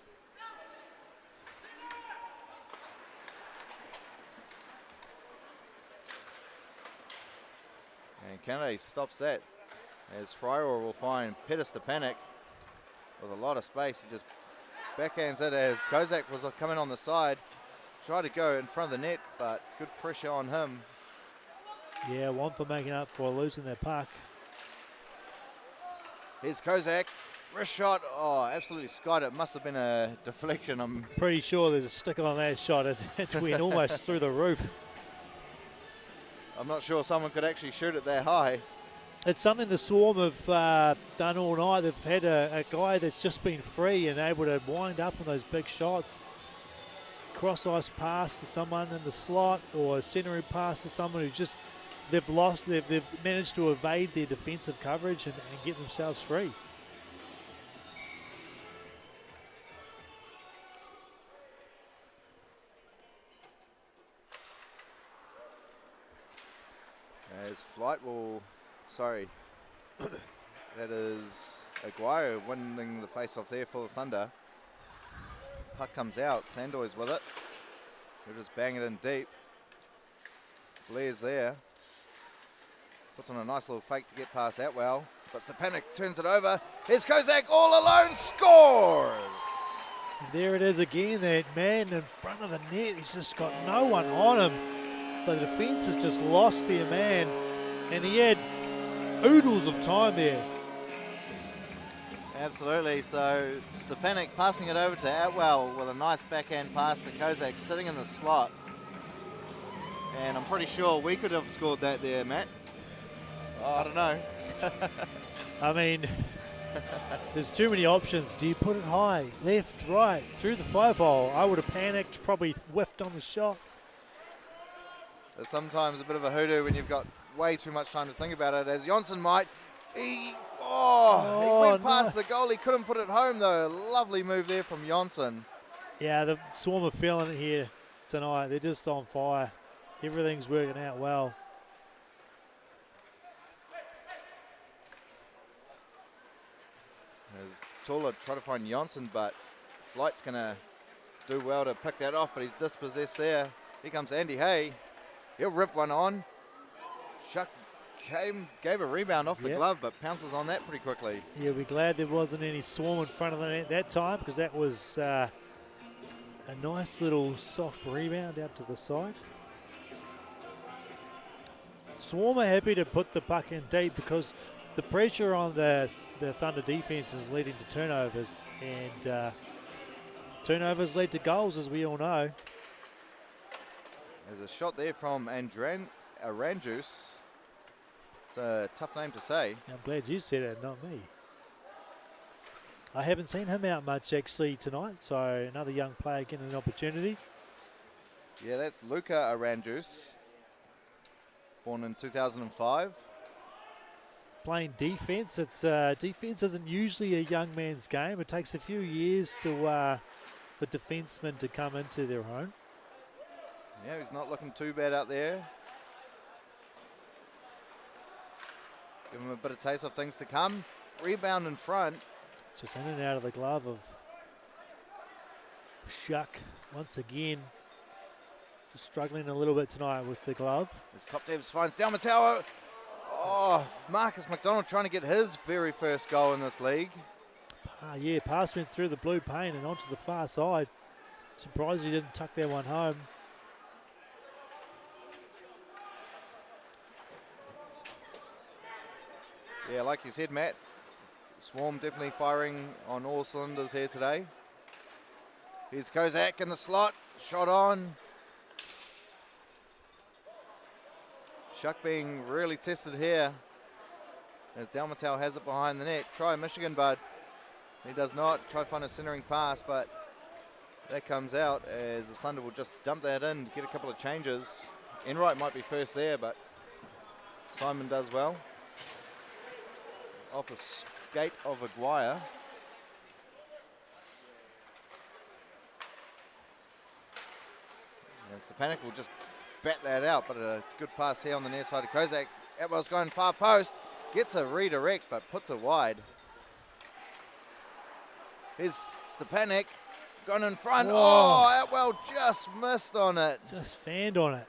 And Kennedy stops that as Fryer will find Pettis to panic with a lot of space. He just backhands it as Kozak was coming on the side. Tried to go in front of the net, but good pressure on him. Yeah, one for making up for losing their puck. Here's Kozak. Wrist shot. Oh, absolutely skied it. Must have been a deflection. I'm Pretty sure there's a sticker on that shot. It went almost through the roof. not sure someone could actually shoot it that high. It's something the Swarm have done all night. They've had a guy that's just been free and able to wind up on those big shots. Cross-ice pass to someone in the slot or a centering pass to someone who just, they've managed to evade their defensive coverage and get themselves free. As Flight will, that is Aguirre winning the face-off there for the Thunder. Puck comes out, Sandoy's with it. He'll just bang it in deep. Blair's there. Puts on a nice little fake to get past Atwell. But Stepanek turns it over. Here's Kozak all alone, scores! And there it is again, that man in front of the net. He's just got no one on him. The defence has just lost their man, and he had oodles of time there. Absolutely, so Stepanek passing it over to Atwell with a nice backhand pass to Kozak sitting in the slot. And I'm pretty sure we could have scored that there, Matt. Oh, I don't know. I mean, there's too many options. Do you put it high, left, right, through the 5-hole? I would have panicked, probably whiffed on the shot. There's sometimes a bit of a hoodoo when you've got way too much time to think about it, as Jonsson might. He went past the goal. He couldn't put it home, though. Lovely move there from Jonsson. Yeah, the Swarm are feeling it here tonight. They're just on fire. Everything's working out well. As Tula try to find Jonsson, but Flight's going to do well to pick that off, but he's dispossessed there. Here comes Andy Hay. He'll rip one on. Shuck gave a rebound off the glove, but pounces on that pretty quickly. Yeah, we're glad there wasn't any Swarm in front of the net that time, because that was a nice little soft rebound out to the side. Swarm are happy to put the puck in deep because the pressure on the Thunder defense is leading to turnovers, and Turnovers lead to goals, as we all know. There's a shot there from Arandjus. It's a tough name to say. I'm glad you said it, not me. I haven't seen him out much actually tonight, so another young player getting an opportunity. Yeah, that's Luca Arandjus, born in 2005. Playing defence. It's defence isn't usually a young man's game. It takes a few years to for defencemen to come into their own. Yeah, he's not looking too bad out there. Give him a bit of taste of things to come. Rebound in front. Just in and out of the glove of Shuck once again. Just struggling a little bit tonight with the glove. As Koptevs finds Dalmatau. Oh, Marcus McDonald trying to get his very first goal in this league. Yeah, pass went through the blue paint and onto the far side. Surprised he didn't tuck that one home. Yeah, like you said, Matt, Swarm definitely firing on all cylinders here today. Here's Kozak in the slot, shot on. Shuck being really tested here as Dalmatau has it behind the net. Try Michigan, bud. He does not. Try to find a centering pass, but that comes out as the Thunder will just dump that in to get a couple of changes. Enright might be first there, but Simon does well. Off the skate of Aguirre. As the Panic will just bat that out, but a good pass here on the near side of Kozak. Atwell's going far post, gets a redirect, but puts it wide. Here's Stepanek, gone in front. Whoa. Oh, Atwell just missed on it. Just fanned on it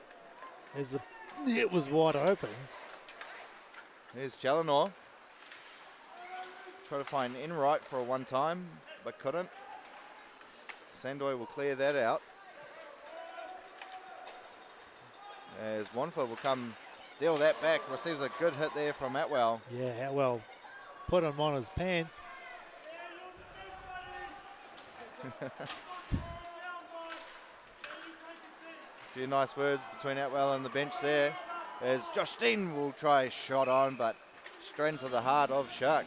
as the net was wide open. There's Challenor. Try to find Enright for a one time, but couldn't. Sandoy will clear that out. As Wanfa will come steal that back, receives a good hit there from Atwell. Yeah, Atwell put him on his pants. A few nice words between Atwell and the bench there. As Josh Dean will try a shot on, but straight into the heart of Shuck.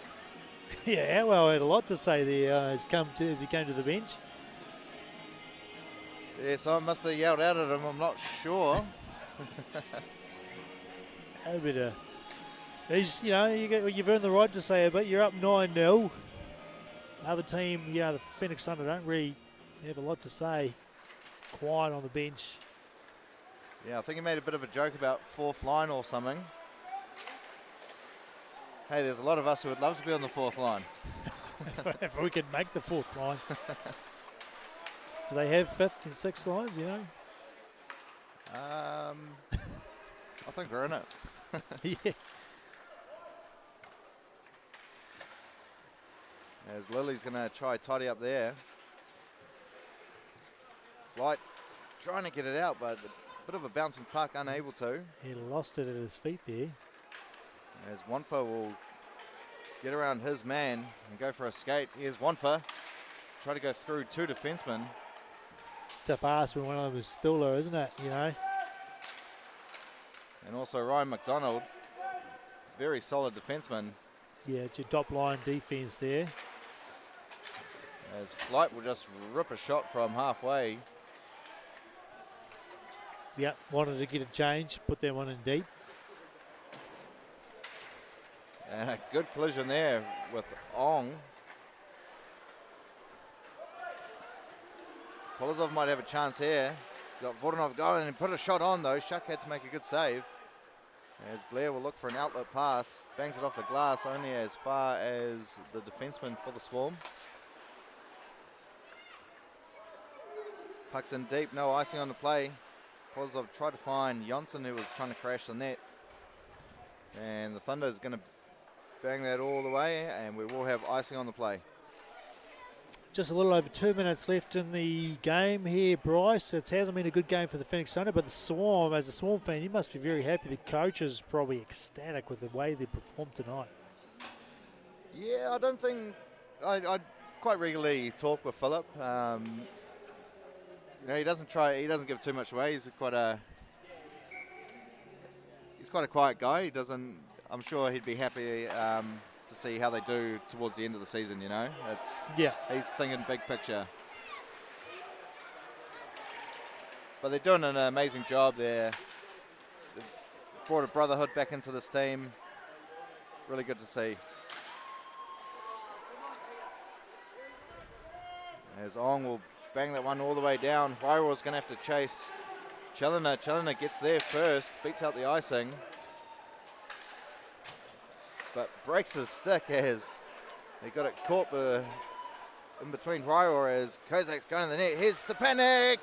Yeah, Atwell had a lot to say there as he came to the bench. Yeah, someone must have yelled out at him, I'm not sure. A bit of, you've earned the right to say it, but you're up 9-0. Other team, the Phoenix Thunder don't really have a lot to say. Quiet on the bench. Yeah, I think he made a bit of a joke about fourth line or something. Hey, there's a lot of us who would love to be on the fourth line. If we could make the fourth line. Do they have fifth and sixth lines, I think we're in it. Yeah. As Lily's going to try tidy up there. Flight trying to get it out, but a bit of a bouncing puck, unable to. He lost it at his feet there. As Wanfa will get around his man and go for a skate. Here's Wanfa. Try to go through two defensemen. Tough ask when one of them is Stiller, isn't it? And also Ryan McDonald. Very solid defenseman. Yeah, it's your top line defense there. As Flight will just rip a shot from halfway. Yeah, wanted to get a change, put that one in deep. And a good collision there with Ong. Polozov might have a chance here. He's got Vodanov going and put a shot on though. Shuck had to make a good save. As Blair will look for an outlet pass. Bangs it off the glass only as far as the defenseman for the Swarm. Puck's in deep, no icing on the play. Polozov tried to find Jonsson who was trying to crash the net. And the Thunder is going to bang that all the way, and we will have icing on the play. Just a little over 2 minutes left in the game here, Bryce. It hasn't been a good game for the Phoenix Thunder, but the Swarm, as a Swarm fan, you must be very happy. The coach is probably ecstatic with the way they performed tonight. Yeah, I don't think... I quite regularly talk with Philip. he doesn't give too much away. He's quite a quiet guy. He doesn't. I'm sure he'd be happy to see how they do towards the end of the season. He's thinking big picture. But they're doing an amazing job there. They've brought a brotherhood back into this team. Really good to see. As Ong will bang that one all the way down. Rairo's going to have to chase Challoner. Challoner gets there first, beats out the icing. But breaks his stick as he got it caught in between Rairo as Kozak's going to the net. Here's Stepanek.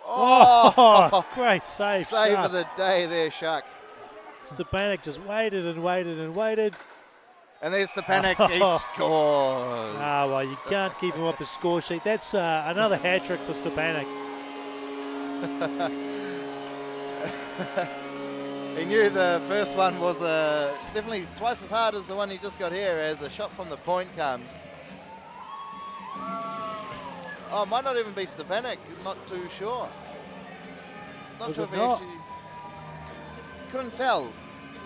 Oh, great save. Save Shark. of the day there, Shark. Stepanek just waited and waited and waited. And there's Stepanek, he scores. Ah, well, you can't keep him off the score sheet. That's another hat trick for Stepanek. He knew the first one was definitely twice as hard as the one he just got here as a shot from the point comes. Oh, it might not even be Stepanek, not too sure. Not sure if he actually... Couldn't tell.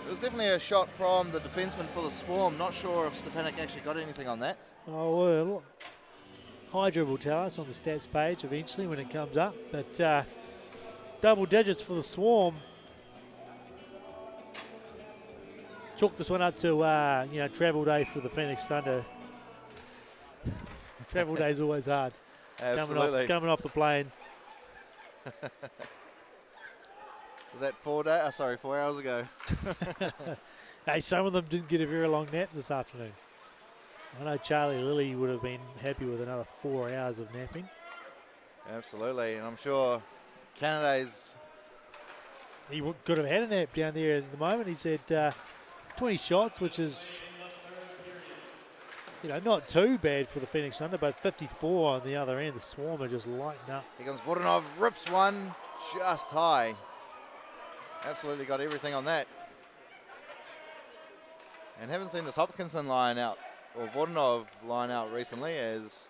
It was definitely a shot from the defenseman for the Swarm. Not sure if Stepanek actually got anything on that. Oh, well, Hydra will tell us on the stats page eventually when it comes up. But double digits for the Swarm. Chalk this one up to, travel day for the Phoenix Thunder. Travel day is always hard. Absolutely. Coming off the plane. Was that 4 hours ago? Hey, some of them didn't get a very long nap this afternoon. I know Charlie Lilly would have been happy with another 4 hours of napping. Absolutely, and I'm sure Canada's... He could have had a nap down there at the moment. He said 20 shots, which is... not too bad for the Phoenix Thunder, but 54 on the other end. The Swarm are just lighting up. Here comes Vodanov, rips one just high. Absolutely got everything on that. And haven't seen this Hopkinson line out, or Vodanov line out recently, as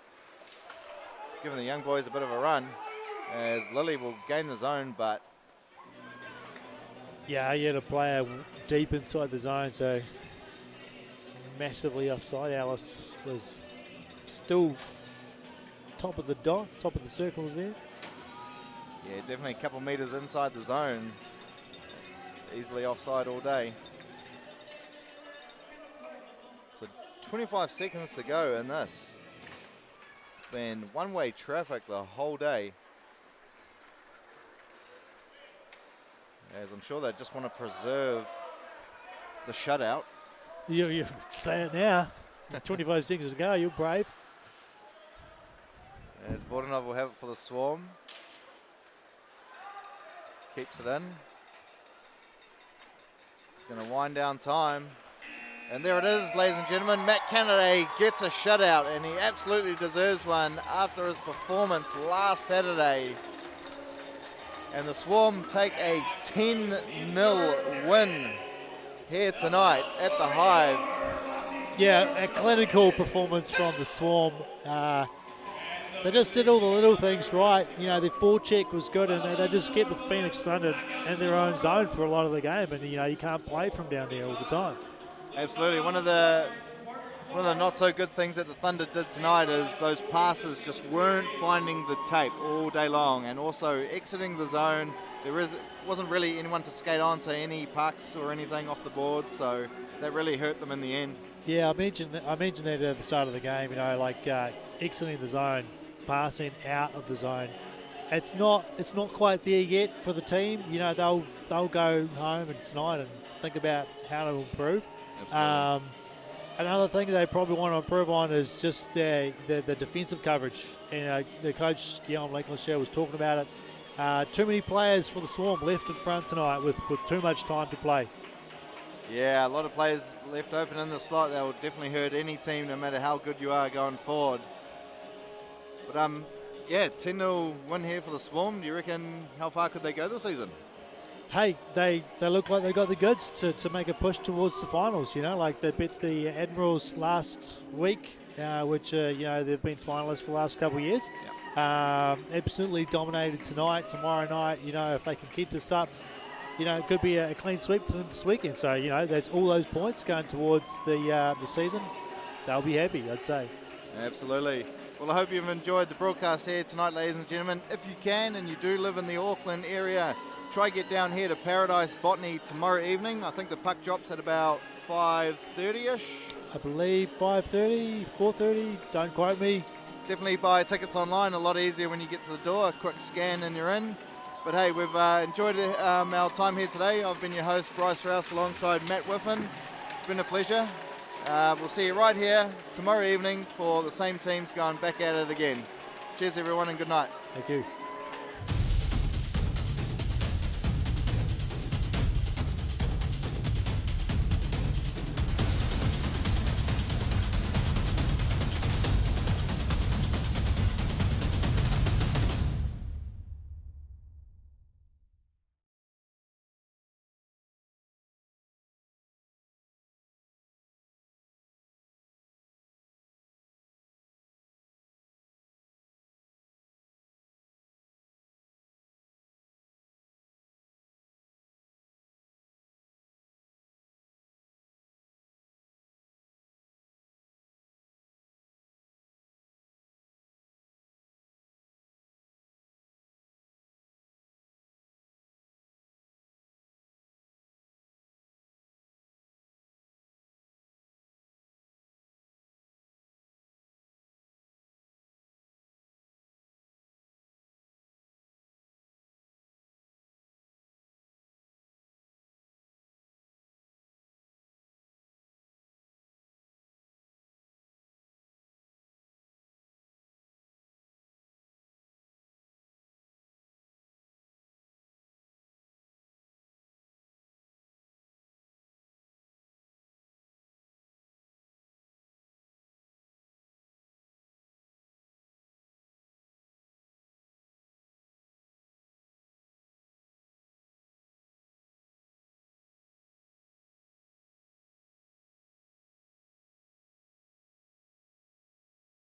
giving the young boys a bit of a run, as Lilly will gain the zone, but... Yeah, he had a player deep inside the zone, so... massively offside. Alice was still top of the dots, top of the circles there. Yeah, definitely a couple metres inside the zone. Easily offside all day. So 25 seconds to go in this. It's been one-way traffic the whole day. As I'm sure they just want to preserve the shutout. You say it now. 25 seconds to go. You're brave. As Vodanov will have it for the Swarm. Keeps it in. It's going to wind down time. And there it is, ladies and gentlemen. Matt Canada gets a shutout, and he absolutely deserves one after his performance last Saturday. And the Swarm take a 10-0 win here tonight at the Hive. Yeah, a clinical performance from the Swarm. They just did all the little things right. Their forecheck was good, and they just kept the Phoenix Thunder in their own zone for a lot of the game. And you can't play from down there all the time. Absolutely. One of the not so good things that the Thunder did tonight is those passes just weren't finding the tape all day long, and also exiting the zone. Wasn't really anyone to skate onto any pucks or anything off the board, so that really hurt them in the end. Yeah, I mentioned that at the start of the game. Exiting the zone, passing out of the zone. It's not quite there yet for the team. They'll go home tonight and think about how to improve. Another thing they probably want to improve on is just the defensive coverage. The coach, Guillaume Lancashire, was talking about it. Too many players for the Swarm left in front tonight with too much time to play. Yeah, a lot of players left open in the slot. That will definitely hurt any team, no matter how good you are going forward. But 10-0 win here for the Swarm. Do you reckon how far could they go this season? Hey, they look like they got the goods to make a push towards the finals. They beat the Admirals last week, which they've been finalists for the last couple of years. Absolutely dominated tonight. Tomorrow night, if they can keep this up, it could be a clean sweep for them this weekend. So, there's all those points going towards the season. They'll be happy, I'd say. Absolutely. Well, I hope you've enjoyed the broadcast here tonight, ladies and gentlemen. If you can and you do live in the Auckland area, try get down here to Paradise Botany tomorrow evening. I think the puck drops at about 5:30ish. I believe 5:30, 4:30, don't quote me. Definitely buy tickets online, a lot easier when you get to the door, a quick scan and you're in. But hey, we've enjoyed our time here today. I've been your host, Bryce Rouse, alongside Matt Whiffen. It's been a pleasure. We'll see you right here tomorrow evening for the same teams going back at it again. Cheers everyone and good night. Thank you.